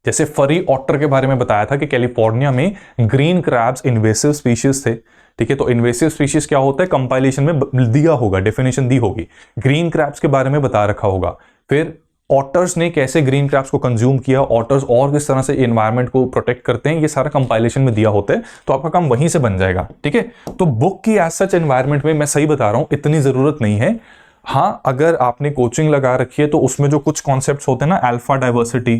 जैसे फरी ऑटर के बारे में बताया था कि कैलिफोर्निया में ग्रीन क्रैब्स इन्वेसिव स्पीशीज थे, ठीक है। तो इन्वेसिव स्पीशीज क्या होता है, कंपाइलेशन में दिया होगा, डेफिनेशन दी होगी। ग्रीन क्रैब्स के बारे में बता रखा होगा। फिर ऑटर्स ने कैसे ग्रीन क्रैब्स को कंज्यूम किया, ऑटर्स और किस तरह से एनवायरमेंट को प्रोटेक्ट करते हैं, ये सारा कंपाइलेशन में दिया होता है। तो आपका काम वहीं से बन जाएगा, ठीक है। तो बुक की एज सच एनवायरमेंट में मैं सही बता रहा हूं इतनी जरूरत नहीं है। हाँ, अगर आपने कोचिंग लगा रखी है तो उसमें जो कुछ कॉन्सेप्ट्स होते हैं ना, अल्फा डाइवर्सिटी,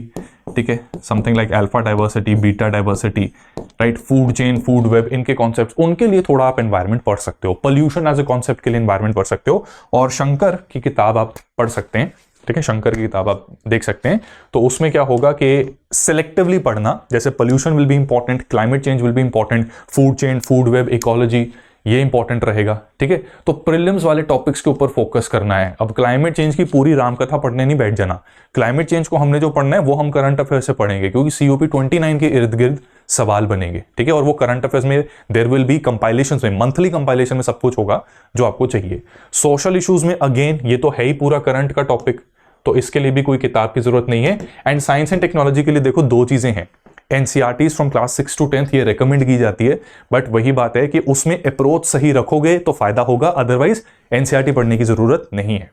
ठीक है, something like alpha diversity, beta diversity, right, food chain, food web, इनके कॉन्सेप्ट्स, उनके लिए थोड़ा आप एनवायरमेंट पढ़ सकते हो। पोल्यूशन एज ए कॉन्सेप्ट के लिए एनवायरमेंट पढ़ सकते हो, और शंकर की किताब आप पढ़ सकते हैं, ठीक है। शंकर की किताब आप देख सकते हैं। तो उसमें क्या होगा कि सिलेक्टिवली पढ़ना, जैसे pollution will be important, climate change will be important, food chain, food web, ecology, ये इंपॉर्टेंट रहेगा, ठीक है। तो प्रीलिम्स वाले टॉपिक्स के ऊपर फोकस करना है। अब क्लाइमेट चेंज की पूरी रामकथा पढ़ने नहीं बैठ जाना। क्लाइमेट चेंज को हमने जो पढ़ना है वो हम करंट अफेयर से पढ़ेंगे, क्योंकि COP 29 के इर्द गिर्द सवाल बनेंगे, ठीक है। और वो करंट अफेयर्स में देयर विल बी कंपाइलेशन में, मंथली कंपाइलेशन में सब कुछ होगा जो आपको चाहिए। सोशल इश्यूज में अगेन ये तो है ही पूरा करंट का टॉपिक, तो इसके लिए भी कोई किताब की जरूरत नहीं है। एंड साइंस एंड टेक्नोलॉजी के लिए देखो 2 चीजें हैं, NCERTs from class 6 to 10th ये रेकमेंड की जाती है, बट वही बात है कि उसमें अप्रोच सही रखोगे तो फायदा होगा, अदरवाइज NCERT पढ़ने की जरूरत नहीं है।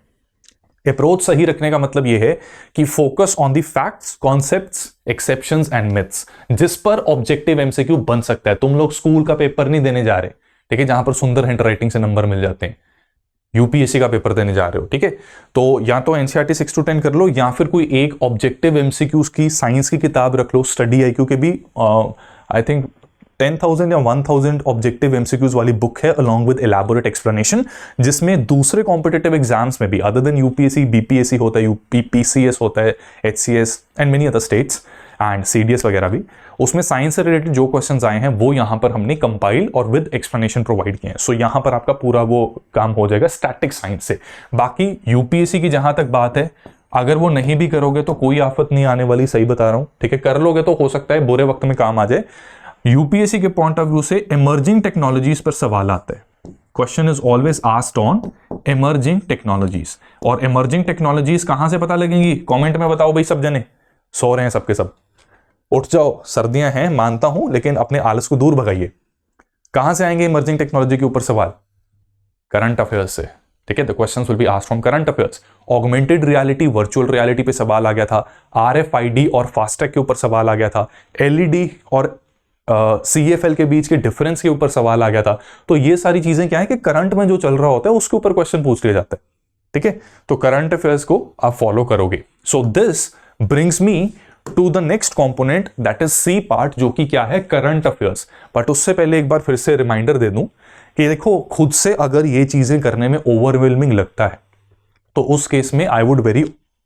अप्रोच सही रखने का मतलब यह है कि focus on the facts, concepts, exceptions and myths, जिस पर ऑब्जेक्टिव MCQ बन सकता है। तुम लोग स्कूल का पेपर नहीं देने जा रहे, ठीक है, जहां पर सुंदर हैंडराइटिंग से नंबर मिल जाते हैं। UPSC का पेपर देने जा रहे हो, ठीक है। तो या तो NCERT 6 to 10 कर लो, या फिर कोई एक ऑब्जेक्टिव MCQs की साइंस की किताब रख लो। स्टडी IQ के भी आई थिंक 10,000 या 1,000 ऑब्जेक्टिव MCQs वाली बुक है, अलॉन्ग विद एलैबोरेट एक्सप्लेनेशन, जिसमें दूसरे कॉम्पिटिटिव एग्जाम्स में भी, अदर देन UPSC, BPSC होता है, PCS होता है, HCS and many other states and CDS वगैरह भी, उसमें साइंस से रिलेटेड जो क्वेश्चंस आए हैं वो यहां पर हमने कंपाइल और विद एक्सप्लेनेशन प्रोवाइड किए हैं। सो यहां पर आपका पूरा वो काम हो जाएगा स्टैटिक साइंस से। बाकी UPSC की जहां तक बात है, अगर वो नहीं भी करोगे तो कोई आफत नहीं आने वाली, सही बता रहा हूं, ठीक है। कर लोगे तो हो सकता है बुरे वक्त में काम आ जाए। UPSC के पॉइंट ऑफ व्यू से इमर्जिंग टेक्नोलॉजीज पर सवाल आता है। Question is always asked on emerging technologies. और इमर्जिंग टेक्नोलॉजीज कहां से पता लगेंगी, कमेंट में बताओ भाई। सब जने सो रहे हैं, सबके सब उठ जाओ, सर्दियां हैं मानता हूं, लेकिन अपने आलस को दूर भगाइए। कहां से आएंगे इमर्जिंग टेक्नोलॉजी के ऊपर सवाल? करंट अफेयर्स से, ठीक है। The questions will be asked from current affairs. Augmented reality, virtual reality पे सवाल आ गया था। RFID और फास्टैग के ऊपर सवाल आ गया था। LED और CFL के बीच के डिफरेंस के ऊपर सवाल आ गया था। तो ये सारी चीजें क्या है कि करंट में जो चल रहा होता है उसके ऊपर क्वेश्चन पूछ लिया जाता है, ठीक है। तो करंट अफेयर्स को आप फॉलो करोगे। So this brings me to the next component, that is C part, जो कि क्या है, करंट अफेयर्स। बट उससे पहले एक बार फिर से रिमाइंडर दे दूं कि देखो, खुद से अगर ये चीजें करने में ओवरवेलमिंग लगता है तो उस केस में I would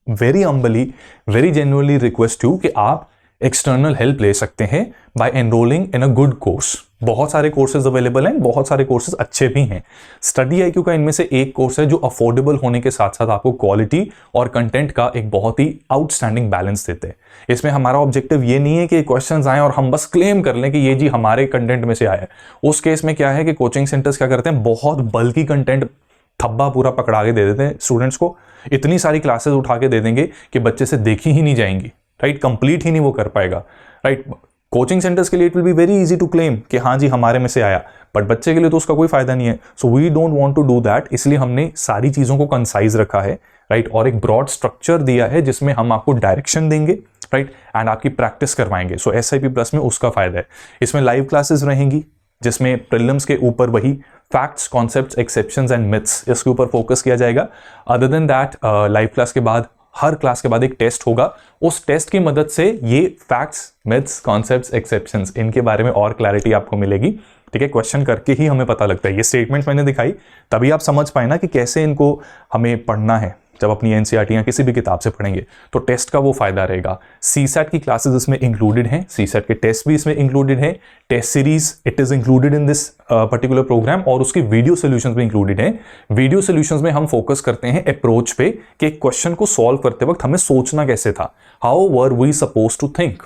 very humbly, very genuinely request you कि आप एक्सटर्नल हेल्प ले सकते हैं by enrolling in a good course. बहुत सारे कोर्सेज अवेलेबल हैं, बहुत सारे कोर्सेज अच्छे भी हैं। स्टडी IQ का इनमें से एक कोर्स है जो अफोर्डेबल होने के साथ साथ आपको क्वालिटी और कंटेंट का एक बहुत ही आउटस्टैंडिंग बैलेंस देते हैं। इसमें हमारा ऑब्जेक्टिव ये नहीं है कि क्वेश्चंस आए और हम बस क्लेम कर लें कि ये जी हमारे कंटेंट में से आया है। उस केस में क्या है कि कोचिंग सेंटर्स क्या करते हैं, बहुत बल्कि कंटेंट थब्बा पूरा पकड़ा के दे देते हैं स्टूडेंट्स को। इतनी सारी क्लासेस उठा के दे देंगे कि बच्चे से देखी ही नहीं जाएंगी, राइट, कंप्लीट ही नहीं वो कर पाएगा, राइट। कोचिंग सेंटर्स के लिए it will be very easy to claim कि हाँ जी हमारे में से आया, बट बच्चे के लिए तो उसका कोई फायदा नहीं है। So we don't want to do that, इसलिए हमने सारी चीजों को कंसाइज रखा है, राइट, और एक ब्रॉड स्ट्रक्चर दिया है जिसमें हम आपको डायरेक्शन देंगे, राइट, एंड आपकी प्रैक्टिस करवाएंगे। सो SIP प्लस में उसका फायदा है। इसमें लाइव क्लासेस रहेंगी, जिसमें प्रीलिम्स के ऊपर वही facts, concepts, exceptions and myths, इसके ऊपर फोकस किया जाएगा। Other than that live class के बाद, हर क्लास के बाद एक टेस्ट होगा। उस टेस्ट की मदद से ये फैक्ट्स, मिथ्स, कॉन्सेप्ट्स, एक्सेप्शंस, इनके बारे में और क्लैरिटी आपको मिलेगी। ठीक है, क्वेश्चन करके ही हमें पता लगता है। ये स्टेटमेंट्स मैंने दिखाई तभी आप समझ पाए ना कि कैसे इनको हमें पढ़ना है। जब अपनी एनसीईआरटी या किसी भी किताब से पढ़ेंगे तो टेस्ट का वो फायदा रहेगा। सीसैट की क्लासेस इसमें इंक्लूडेड हैं, सीसैट के टेस्ट भी इसमें इंक्लूडेड है, test series it is included in this particular programme, और उसके वीडियो सोल्यूशंस भी इंक्लूडेड हैं। वीडियो सोल्यूशंस में हम फोकस करते हैं अप्रोच पे कि एक क्वेश्चन को सॉल्व करते वक्त हमें सोचना कैसे था, how were we suppose to think,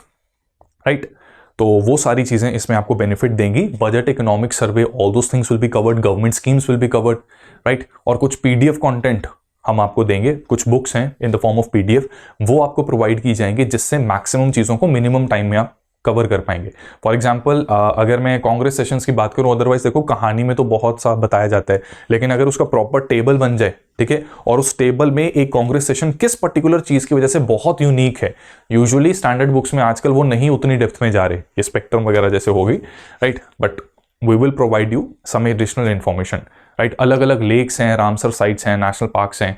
right. तो वो सारी चीजें इसमें आपको बेनिफिट देंगी। Budget, economic survey, all those things will be covered, government schemes will be covered, right. और कुछ पीडीएफ कंटेंट हम आपको देंगे, कुछ बुक्स हैं in the form of PDF, वो आपको प्रोवाइड की जाएंगे, जिससे मैक्सिमम चीज़ों को मिनिमम टाइम में आप कवर कर पाएंगे। फॉर एग्जाम्पल अगर मैं कांग्रेस सेशंस की बात करूं, अदरवाइज देखो कहानी में तो बहुत सा बताया जाता है, लेकिन अगर उसका प्रॉपर टेबल बन जाए, ठीक है, और उस टेबल में एक कांग्रेस सेशन किस पर्टिकुलर चीज़ की वजह से बहुत यूनिक है, यूजुअली स्टैंडर्ड बुक्स में आजकल वो नहीं उतनी डेप्थ में जा रहे, ये स्पेक्ट्रम वगैरह जैसे होगी, right, but we will provide you some additional information, right. अलग अलग लेक्स हैं, रामसर साइट्स हैं, नेशनल पार्क्स हैं,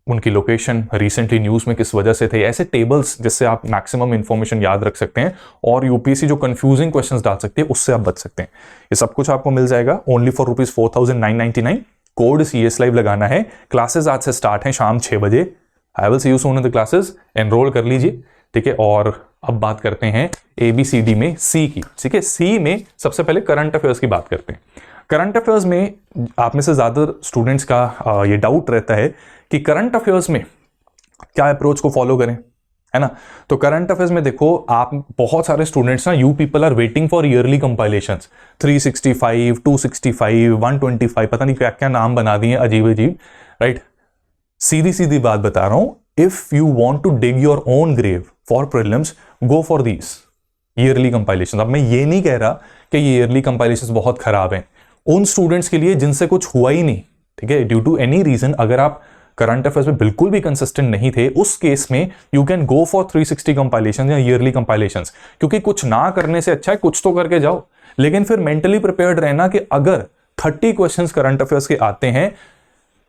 उनकी लोकेशन रिसेंटली न्यूज़ में किस वजह से थे, ऐसे टेबल्स जिससे आप मैक्सिमम इंफॉर्मेशन याद रख सकते हैं और यूपीएससी जो कंफ्यूजिंग क्वेश्चंस डाल सकते हैं उससे आप बच सकते हैं। ये सब कुछ आपको मिल जाएगा only for ₹4,999। Code CS live लगाना है। क्लासेस आज से स्टार्ट हैं शाम 6 बजे। I will see you soon in the classes, enrol कर लीजिए, ठीक है। और अब बात करते हैं ABCD में C की, ठीक है। C में सबसे पहले करंट अफेयर्स की बात करते हैं। करंट अफेयर्स में आप में से ज़्यादा स्टूडेंट्स का ये डाउट रहता है कि करंट अफेयर्स में क्या अप्रोच को फॉलो करें, है ना। तो करंट अफेयर्स में देखो, आप बहुत सारे स्टूडेंट्स ना, you people are waiting for yearly compilations, 365, 265, 125, पता नहीं क्या क्या नाम बना दिए अजीब अजीब, राइट। सीधी सीधी बात बता रहा हूं, if you want to dig your own grave for prelims, go for these yearly compilation. अब मैं ये नहीं कह रहा कि ये ईयरली कंपाइलेशन बहुत खराब हैं, उन स्टूडेंट्स के लिए जिनसे कुछ हुआ ही नहीं, ठीक है, ड्यू टू एनी रीजन, अगर आप करंट अफेयर्स में बिल्कुल भी कंसिस्टेंट नहीं थे, उस केस में you can go for 360 compilation या ईयरली कंपाइलेशंस, क्योंकि कुछ ना करने से अच्छा है कुछ तो करके जाओ। लेकिन फिर मेंटली प्रिपेयर्ड रहना कि अगर 30 क्वेश्चंस करंट अफेयर्स के आते हैं,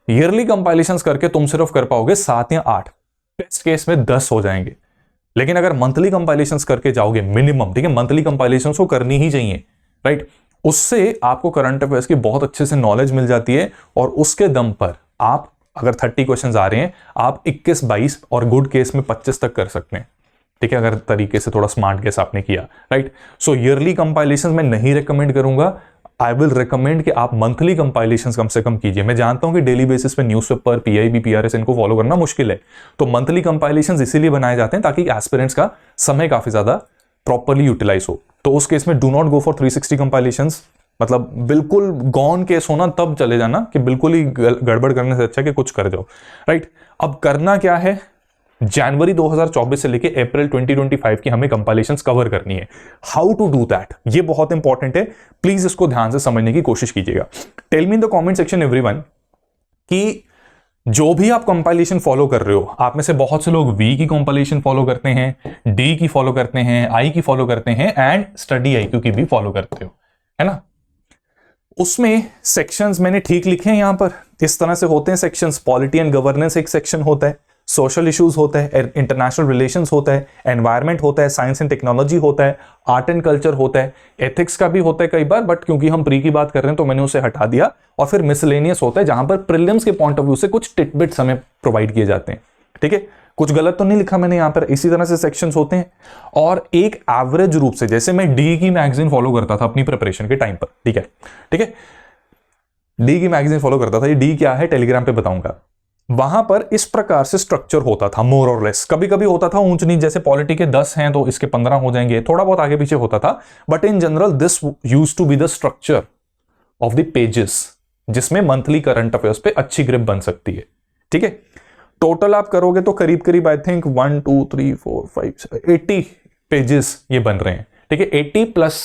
ईयरली कंपाइलेशंस करके तुम सिर्फ कर पाओगे 7 या 8, बेस्ट केस में 10 हो जाएंगे। लेकिन अगर मंथली कंपाइलेशंस करके जाओगे मिनिमम, ठीक है, मंथली कंपाइलेशंस को करनी ही चाहिए, राइट, उससे आपको करंट अफेयर्स की बहुत अच्छे से नॉलेज मिल जाती है और उसके दम पर आप अगर 30 क्वेश्चंस आ रहे हैं, आप 21-22 और गुड केस में 25 तक कर सकते हैं, ठीक है, अगर तरीके से थोड़ा स्मार्ट गेस आपने किया, राइट। सो ईयरली कंपाइलेशंस मैं नहीं रेकमेंड करूंगा, आई विल रेकमेंड कि आप मंथली कंपाइलेशंस कम से कम कीजिए। मैं जानता हूं कि डेली बेसिस पे न्यूज़पेपर, PIB, PRS इनको फॉलो करना मुश्किल है, तो मंथली कंपाइलेशंस इसीलिए बनाए जाते हैं ताकि एस्पिरेंट्स का समय काफी ज्यादा प्रॉपर्ली यूटिलाइज हो। तो उस केस में do not go for 360 compilations, मतलब बिल्कुल गॉन केस होना तब चले जाना कि बिल्कुल ही गड़बड़ करने से अच्छा कि कुछ कर जाओ, राइट। अब करना क्या है, जनवरी 2024 से लेके अप्रैल 2025 की हमें कंपाइलेशंस कवर करनी है। हाउ टू डू दैट, ये बहुत इंपॉर्टेंट है, प्लीज इसको ध्यान से समझने की कोशिश कीजिएगा। Tell me in the comment section everyone कि जो भी आप कंपाइलेशन फॉलो कर रहे हो, आप में से बहुत से लोग V की कंपाइलेशन फॉलो करते हैं, D की फॉलो करते हैं, I की फॉलो करते हैं एंड स्टडी IQ की भी फॉलो करते हो, है ना। उसमें सेक्शंस मैंने ठीक लिखे हैं यहां पर, इस तरह से होते हैं सेक्शंस। पॉलिटी एंड गवर्नेंस एक सेक्शन होता है, सोशल इश्यूज होता है, इंटरनेशनल रिलेशंस होता है, एनवायरनमेंट होता है, साइंस एंड टेक्नोलॉजी होता है, आर्ट एंड कल्चर होता है, एथिक्स का भी होता है कई बार, बट क्योंकि हम प्री की बात कर रहे हैं तो मैंने उसे हटा दिया। और फिर मिसलेनियस होता है जहां पर प्रीलिम्स के पॉइंट ऑफ व्यू से कुछ टिटबिट्स हमें प्रोवाइड किए जाते हैं, ठीक है। कुछ गलत तो नहीं लिखा मैंने यहां पर, इसी तरह से सेक्शंस होते हैं। और एक एवरेज रूप से, जैसे मैं D की मैगजीन फॉलो करता था अपनी प्रिपरेशन के टाइम पर, ठीक है, ठीक है, D की मैगजीन फॉलो करता था। ये D क्या है टेलीग्राम पे बताऊंगा। वहां पर इस प्रकार से स्ट्रक्चर होता था मोर और लेस, कभी कभी होता था ऊंच नीच, जैसे पॉलिटी के 10 हैं तो इसके 15 हो जाएंगे, थोड़ा बहुत आगे पीछे होता था, but in general this used to be the structure of the pages, जिसमें मंथली करंट अफेयर्स पे अच्छी ग्रिप बन सकती है, ठीक है। टोटल आप करोगे तो करीब करीब आई थिंक 1 2 3 4 5 80 पेजेस ये बन रहे हैं, ठीक है। 80 प्लस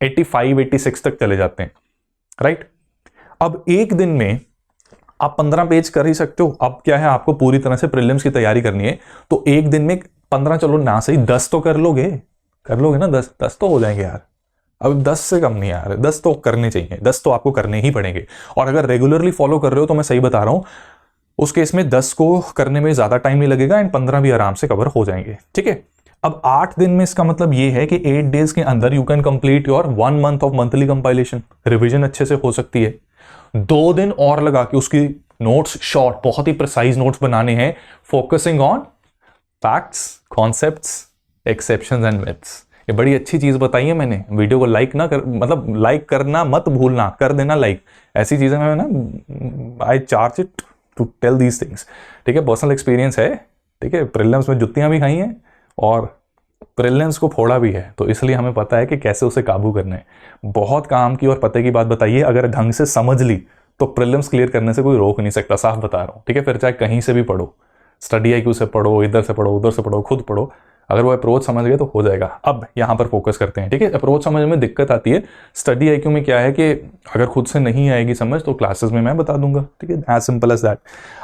85 86 तक चले जाते हैं, राइट। अब एक दिन में आप 15 पेज कर ही सकते हो। अब क्या है, आपको पूरी तरह से प्रीलिम्स की तैयारी करनी है, तो एक दिन में 15, चलो ना सही 10 तो कर लोगे ना, 10 तो हो जाएंगे यार, अब 10 से कम नहीं यार, 10 तो करने चाहिए, 10 तो आपको करने ही पड़ेंगे। और अगर रेगुलरली फॉलो कर रहे हो तो मैं सही बता रहा हूं, उस केस में 10 को करने में ज्यादा टाइम नहीं लगेगा एंड 15 भी आराम से कवर हो जाएंगे। ठीक है, अब 8 दिन में इसका मतलब ये है कि 8 डेज के अंदर you can complete your 1 month of monthly compilation. Revision अच्छे से हो सकती है। 2 दिन और लगा के उसकी नोट्स शॉर्ट, बहुत ही प्रिसाइज नोट्स बनाने हैं, focusing on facts, concepts, exceptions and myths. ये बड़ी अच्छी चीज बताई है मैंने। वीडियो को लाइक ना कर, मतलब लाइक करना मत भूलना, कर देना लाइक। ऐसी चीजें मैं ना, I charge it to tell these things. ठीक है, पर्सनल एक्सपीरियंस है। ठीक है, प्रीलिम्स में जुत्तियां भी खाई हैं और प्रीलिम्स को फोड़ा भी है, तो इसलिए हमें पता है कि कैसे उसे काबू करना है। बहुत काम की और पते की बात बताइए, अगर ढंग से समझ ली तो प्रीलिम्स क्लियर करने से कोई रोक नहीं सकता, साफ बता रहा हूँ। ठीक है, फिर चाहे कहीं से भी पढ़ो, स्टडी IQ से पढ़ो, इधर से पढ़ो, उधर से पढ़ो, खुद पढ़ो, अगर वो अप्रोच समझ गए तो हो जाएगा। अब यहाँ पर फोकस करते हैं। ठीक है, अप्रोच समझ में दिक्कत आती है, स्टडी IQ में क्या है कि अगर खुद से नहीं आएगी समझ तो क्लासेस में मैं बता दूंगा। ठीक है, एज सिंपल एज दैट।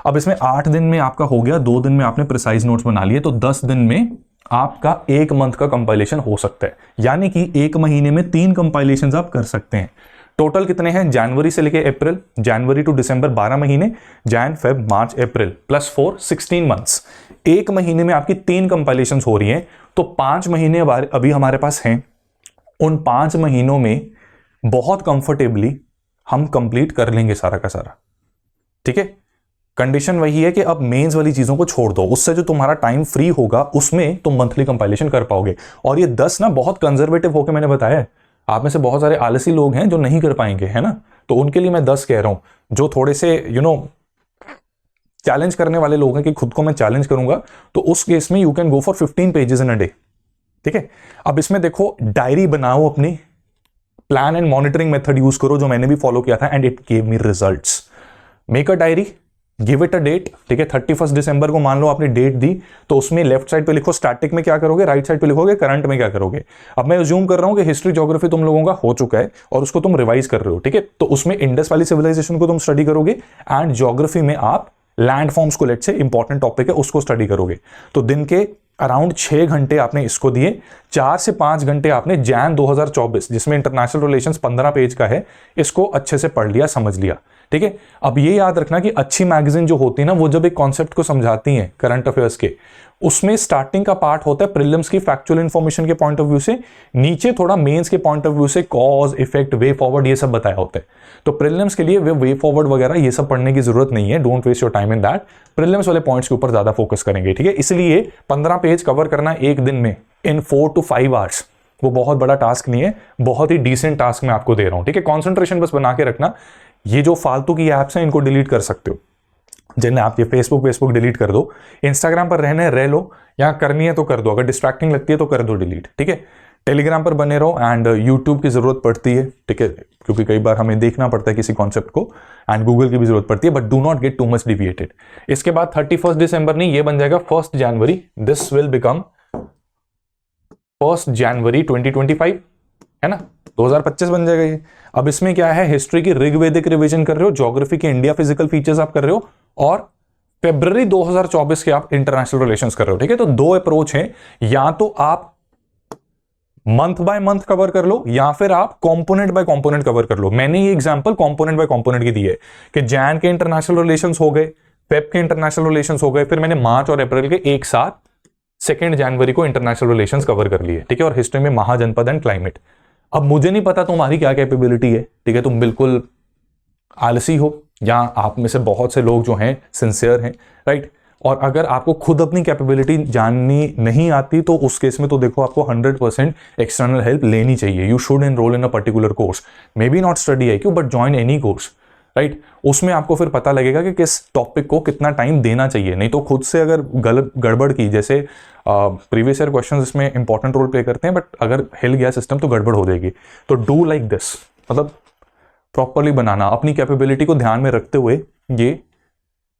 अब इसमें 8 दिन में आपका हो गया, 2 दिन में आपने प्रिसाइज नोट्स बना लिए, तो 10 दिन में आपका 1 मंथ का कंपाइलेशन हो सकता है। यानी कि 1 महीने में 3 कंपाइलेशन आप कर सकते हैं। टोटल कितने हैं? जनवरी से लेके अप्रैल, जनवरी टू दिसंबर 12 महीने, जैन फेब मार्च अप्रैल +4 16 मंथ्स। 1 महीने में आपकी 3 कंपाइलेशन हो रही हैं, तो 5 महीने अभी हमारे पास हैं। उन 5 महीनों में बहुत कंफर्टेबली हम कंप्लीट कर लेंगे सारा का सारा। ठीक है, कंडीशन वही है कि अब मेंस वाली चीजों को छोड़ दो, उससे जो तुम्हारा टाइम फ्री होगा उसमें तुम मंथली कंपाइलेशन कर पाओगे। और ये 10 ना बहुत कंजर्वेटिव होकर मैंने बताया है। आप में से बहुत सारे आलसी लोग हैं जो नहीं कर पाएंगे, है ना, तो उनके लिए मैं 10 कह रहा हूं। जो थोड़े से चैलेंज करने वाले लोग हैं कि खुद को मैं चैलेंज करूंगा, तो उस केस में you can go for 15 pages in a day. ठीक है, अब इसमें देखो, डायरी बनाओ अपनी, plan and monitoring method use करो जो मैंने भी फॉलो किया था and it gave me results. Make a diary, give it a date. ठीक है, 31 दिसंबर को मान लो आपने डेट दी, तो उसमें लेफ्ट साइड पे लिखो स्टैटिक में क्या करोगे, राइट साइड पे लिखोगे करंट में क्या करोगे। अब मैं अज्यूम कर रहा हूं कि हिस्ट्री ज्योग्राफी तुम लोगों का हो चुका है और उसको तुम रिवाइज कर रहे हो। ठीक है, तो उसमें इंडस वाली सिविलाइजेशन को तुम स्टडी करोगे एंड ज्योग्राफी में आप लैंड फॉर्म्स को, लेट से इंपॉर्टेंट टॉपिक है, उसको स्टडी करोगे। तो दिन के अराउंड 6 घंटे आपने इसको दिए, 4 से 5 घंटे आपने जैन 2024 जिसमें इंटरनेशनल रिलेशंस 15 पेज का है, इसको अच्छे से पढ़ लिया, समझ लिया। ठीक है, अब ये याद रखना कि अच्छी मैगजीन जो होती है ना, वो जब एक कॉन्सेप्ट को समझाती हैं करंट अफेयर्स के, उसमें स्टार्टिंग का पार्ट होता है प्रीलिम्स की फैक्चुअल इंफॉर्मेशन के पॉइंट ऑफ व्यू से, नीचे थोड़ा मेंस के पॉइंट ऑफ व्यू से कॉज, इफेक्ट, वे फॉरवर्ड ये सब बताया होता है। तो प्रीलिम्स के लिए वे फॉरवर्ड वगैरह ये सब पढ़ने की जरूरत नहीं है, don't waste your time in that. Prelims वाले पॉइंट्स के ऊपर ज्यादा फोकस करेंगे। ठीक है, इसलिए 15 पेज कवर करना एक दिन में इन 4 to 5 आवर्स, वो बहुत बड़ा टास्क नहीं है, बहुत ही डिसेंट टास्क मैं आपको दे रहा हूं। ठीक है, कॉन्सेंट्रेशन बस बना के रखना। ये जो फालतू की एप्स हैं इनको डिलीट कर सकते हो, जिन्हें आप ये फेसबुक डिलीट कर दो, इंस्टाग्राम पर रहने रह लो, या करनी है तो कर दो, अगर डिस्ट्रैक्टिंग लगती है तो कर दो डिलीट। ठीक है, टेलीग्राम पर बने रहो एंड यूट्यूब की जरूरत पड़ती है। ठीक है, क्योंकि कई बार हमें देखना पड़ता है किसी कॉन्सेप्ट को, एंड गूगल की भी जरूरत पड़ती है, but do not gate too much deviated. इसके बाद 31 दिसंबर नहीं, ये बन जाएगा 1 जनवरी, दिस विल बिकम 1 जनवरी 2025, है ना, 2025 बन जाएगा ये। अब इसमें क्या है, हिस्ट्री की ऋग्वेदिक रिवीजन कर रहे हो, ज्योग्राफी के इंडिया फिजिकल फीचर्स आप कर रहे हो, और फरवरी 2024 के आप इंटरनेशनल रिलेशंस कर रहे हो। ठीक है, तो 2 अप्रोच हैं, या तो आप मंथ बाय मंथ कवर कर लो, या फिर आप कंपोनेंट बाय कंपोनेंट कवर कर लो। मैंने ये एग्जांपल कंपोनेंट बाय कंपोनेंट की दी है कि जैन के इंटरनेशनल रिलेशंस हो गए, फेब के इंटरनेशनल रिलेशंस हो गए, फिर मैंने मार्च और अप्रैल के एक साथ 2 जनवरी को इंटरनेशनल रिलेशंस कवर कर लिए। ठीक है, और हिस्ट्री में महाजनपद एंड क्लाइमेट। अब मुझे नहीं पता तुम्हारी क्या कैपेबिलिटी है। ठीक है, तुम बिल्कुल आलसी हो, या आप में से बहुत से लोग जो हैं सिंसियर हैं, राइट। और अगर आपको खुद अपनी कैपेबिलिटी जाननी नहीं आती तो उस केस में तो देखो आपको 100% एक्सटर्नल हेल्प लेनी चाहिए। You should enrol in a particular course, may be not study IQ but join any course, right. उसमें आपको फिर पता लगेगा कि किस टॉपिक को कितना टाइम देना चाहिए। नहीं तो खुद से अगर गड़बड़ की, जैसे प्रीवियस ईयर क्वेश्चन इसमें इंपॉर्टेंट रोल प्ले करते हैं, बट अगर हिल गया सिस्टम तो गड़बड़ हो जाएगी। तो डू लाइक दिस, मतलब प्रॉपरली बनाना, अपनी कैपेबिलिटी को ध्यान में रखते हुए ये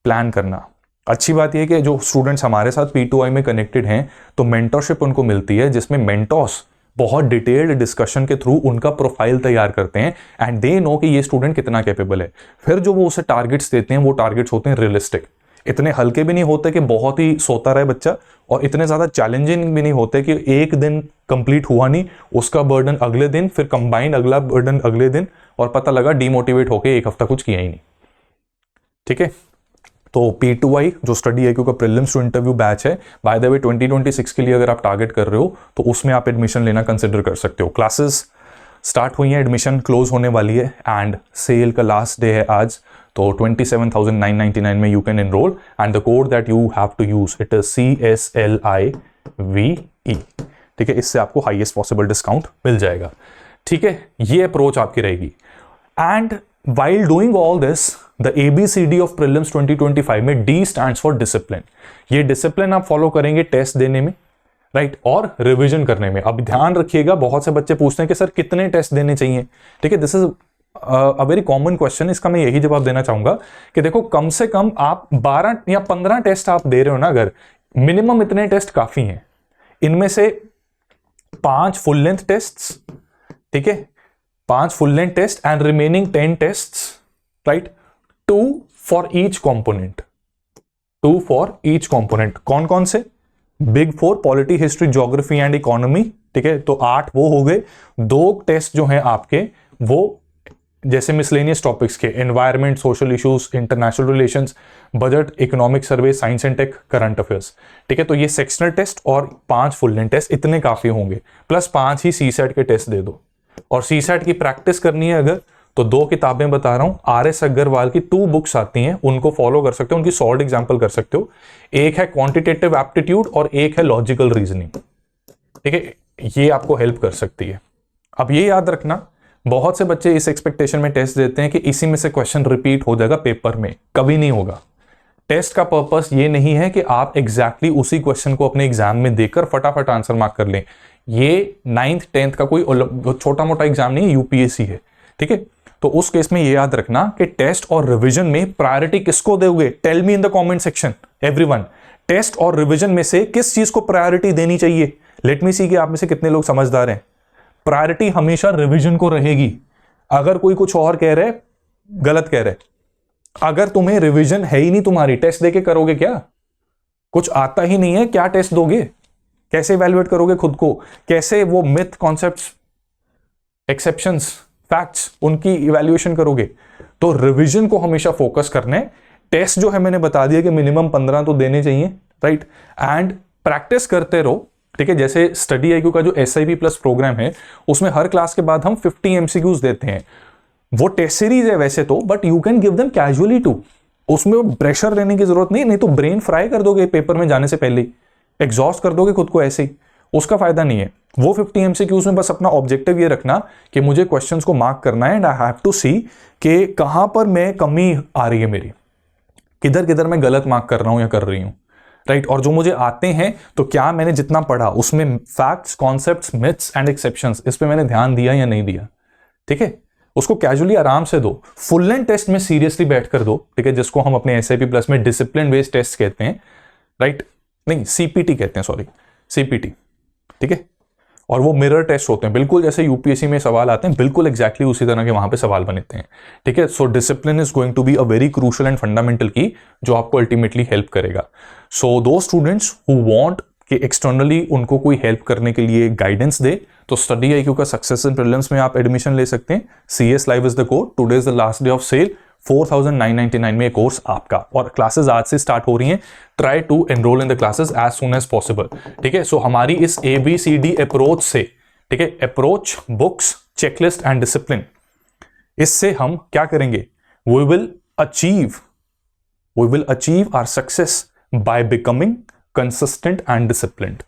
प्लान करना। अच्छी बात यह कि जो स्टूडेंट्स हमारे साथ P2I में कनेक्टेड हैं तो मेंटरशिप उनको मिलती है, जिसमें मेंटर्स बहुत डिटेल्ड डिस्कशन के थ्रू उनका प्रोफाइल तैयार करते हैं एंड दे नो कि ये स्टूडेंट कितना कैपेबल है। फिर जो वो उसे टारगेट्स देते हैं वो टारगेट्स होते हैं रियलिस्टिक। इतने हल्के भी नहीं होते कि बहुत ही सोता रहे बच्चा, और इतने ज़्यादा चैलेंजिंग भी नहीं होते कि एक दिन कंप्लीट हुआ नहीं, उसका बर्डन अगले दिन, फिर कंबाइंड अगला बर्डन अगले दिन, और पता लगा डीमोटिवेट होके एक हफ्ता कुछ किया ही नहीं। ठीक है, तो P2I जो स्टडी IQ का प्रीलिम्स टू इंटरव्यू बैच है, बाय द वे 2026 के लिए अगर आप टारगेट कर रहे हो तो उसमें आप एडमिशन लेना कंसिडर कर सकते हो। क्लासेस स्टार्ट हुई हैं, एडमिशन क्लोज होने वाली है, एंड सेल का लास्ट डे है आज, तो 27,999 में you can enroll, and the code that you have to use it is CSLIVE। ठीक है, इससे आपको हाईएस्ट पॉसिबल डिस्काउंट मिल जाएगा। ठीक है, ये अप्रोच आपकी रहेगी। And while doing all this, the ABCD of prelims 2025 में D stands for discipline। ये डिसिप्लिन आप फॉलो करेंगे टेस्ट देने में, राइट, और रिवीजन करने में। अब ध्यान रखिएगा, बहुत से बच्चे पूछते हैं कि सर कितने टेस्ट देने चाहिए। ठीक है, this is a very common question. इसका मैं यही जवाब देना चाहूंगा कि देखो, कम से कम आप 12 या 15 टेस्ट आप दे रहे हो ना, अगर मिनिमम इतने टेस्ट काफी हैं। इनमें से 5 फुल लेंथ टेस्ट, ठीक है, 5 full length test and remaining 10 test, right, 2 for each component, 2 for each component. कौन कौन से? Big 4 polity, history, geography and economy. ठीक है, तो 8 वो हो गए। 2 टेस्ट जो हैं आपके वो जैसे मिसलेनियस टॉपिक्स के, environment, social issues, international relations, budget, economic survey, science and tech, current affairs. ठीक है, तो ये सेक्शनल टेस्ट और 5 फुल लेंथ टेस्ट इतने काफी होंगे, प्लस 5 ही सीसेट के टेस्ट दे दो। और सीसेट की प्रैक्टिस करनी है अगर, तो 2 किताबें बता रहा हूं, RS अग्रवाल की 2 बुक्स आती हैं, उनको फॉलो कर सकते हो, उनकी सॉल्ड एग्जाम्पल कर सकते हो। एक है क्वांटिटेटिव एप्टीट्यूड और एक है लॉजिकल रीजनिंग। ठीक है, ये आपको हेल्प कर सकती है। अब ये याद रखना, बहुत से बच्चे इस एक्सपेक्टेशन में टेस्ट देते हैं कि इसी में से क्वेश्चन रिपीट हो जाएगा पेपर में। कभी नहीं होगा। टेस्ट का पर्पस ये नहीं है कि आप एग्जैक्टली उसी क्वेश्चन को अपने एग्जाम में देकर फटाफट आंसर मार्क कर लें। ये 9th 10th का कोई छोटा मोटा एग्जाम नहीं है, UPSC है। ठीक है, तो उस केस में ये याद रखना कि टेस्ट और रिवीजन में प्रायोरिटी किसको दोगे? Tell me in the comment section everyone, test और रिवीजन में से किस चीज को प्रायोरिटी देनी चाहिए? लेट मी सी कि आप में से कितने लोग समझदार हैं। प्रायोरिटी हमेशा रिवीजन को रहेगी। अगर कोई कुछ और कह रहे, गलत कह रहे। अगर तुम्हें रिवीजन है ही नहीं, तुम्हारी टेस्ट देके करोगे क्या? कुछ आता ही नहीं है, क्या टेस्ट दोगे? कैसे इवैल्यूएट करोगे खुद को? कैसे वो मिथ, कॉन्सेप्ट्स, एक्सेप्शंस, फैक्ट्स, उनकी इवैल्यूएशन करोगे? तो रिवीजन को हमेशा फोकस करना है। टेस्ट जो है मैंने बता दिया कि मिनिमम 15 तो देने चाहिए, राइट, एंड प्रैक्टिस करते रहो। ठीक है, जैसे स्टडी IQ का जो SIP प्लस प्रोग्राम है, उसमें हर क्लास के बाद हम 50 MCQs देते हैं। वो टेस्ट सीरीज है वैसे तो, but you can give them casually too. उसमें प्रेशर लेने की जरूरत नहीं तो ब्रेन फ्राई कर दोगे पेपर में जाने से पहले ही, एग्जॉस्ट कर दोगे खुद को ऐसे ही, उसका फायदा नहीं है। वो 50 MCQs में बस अपना ऑब्जेक्टिव ये रखना कि मुझे क्वेश्चंस को मार्क करना है, एंड आई हैव टू सी कि कहां पर मैं कमी आ रही है मेरी, किधर किधर मैं गलत मार्क कर रहा हूं या कर रही हूं, राइट। और जो मुझे आते हैं तो क्या मैंने जितना पढ़ा उसमें facts, concepts, myths and exceptions, इस पे मैंने ध्यान दिया या नहीं दिया। ठीक है, उसको कैजुअली आराम से दो। फुल लेंथ टेस्ट में सीरियसली बैठ कर दो। ठीक है, जिसको हम अपने SIP प्लस में डिसिप्लिन बेस्ड टेस्ट कहते हैं, राइट, नहीं CPT कहते हैं, सॉरी CPT। ठीक है, और वो मिरर टेस्ट होते हैं, बिल्कुल जैसे UPSC में सवाल आते हैं, बिल्कुल एग्जैक्टली उसी तरह के वहां पे सवाल बनते हैं। ठीक है, so discipline is going to be a very crucial and fundamental की, जो आपको अल्टीमेटली हेल्प करेगा। सो दो स्टूडेंट्स हु वांट कि एक्सटर्नली उनको कोई हेल्प करने के लिए गाइडेंस दे, तो स्टडी IQ का सक्सेस इन प्रीलिम्स में आप एडमिशन ले सकते हैं। CS Live is the code, today is the last day of sale. 4,999 में कोर्स आपका, और क्लासेस आज से स्टार्ट हो रही हैं। Try to enroll in the classes as soon as possible. ठीक है, सो हमारी इस ABCD अप्रोच से, ठीक है, approach, books, checklist and discipline, इससे हम क्या करेंगे? We will achieve our success by becoming consistent and disciplined.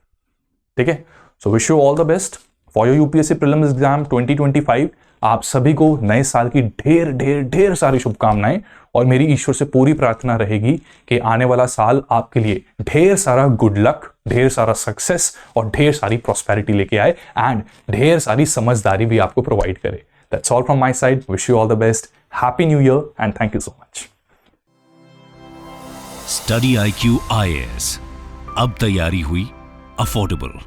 ठीक है, so wish you all the best for your UPSC prelims exam 2025। आप सभी को नए साल की ढेर ढेर ढेर सारी शुभकामनाएं, और मेरी ईश्वर से पूरी प्रार्थना रहेगी कि आने वाला साल आपके लिए ढेर सारा गुड लक, ढेर सारा सक्सेस और ढेर सारी प्रॉस्पेरिटी लेके आए, एंड ढेर सारी समझदारी भी आपको प्रोवाइड करे। That's all from my side. Wish you all the best, happy new year and thank you so much. Study IQ IAS, अब तैयारी हुई अफोर्डेबल।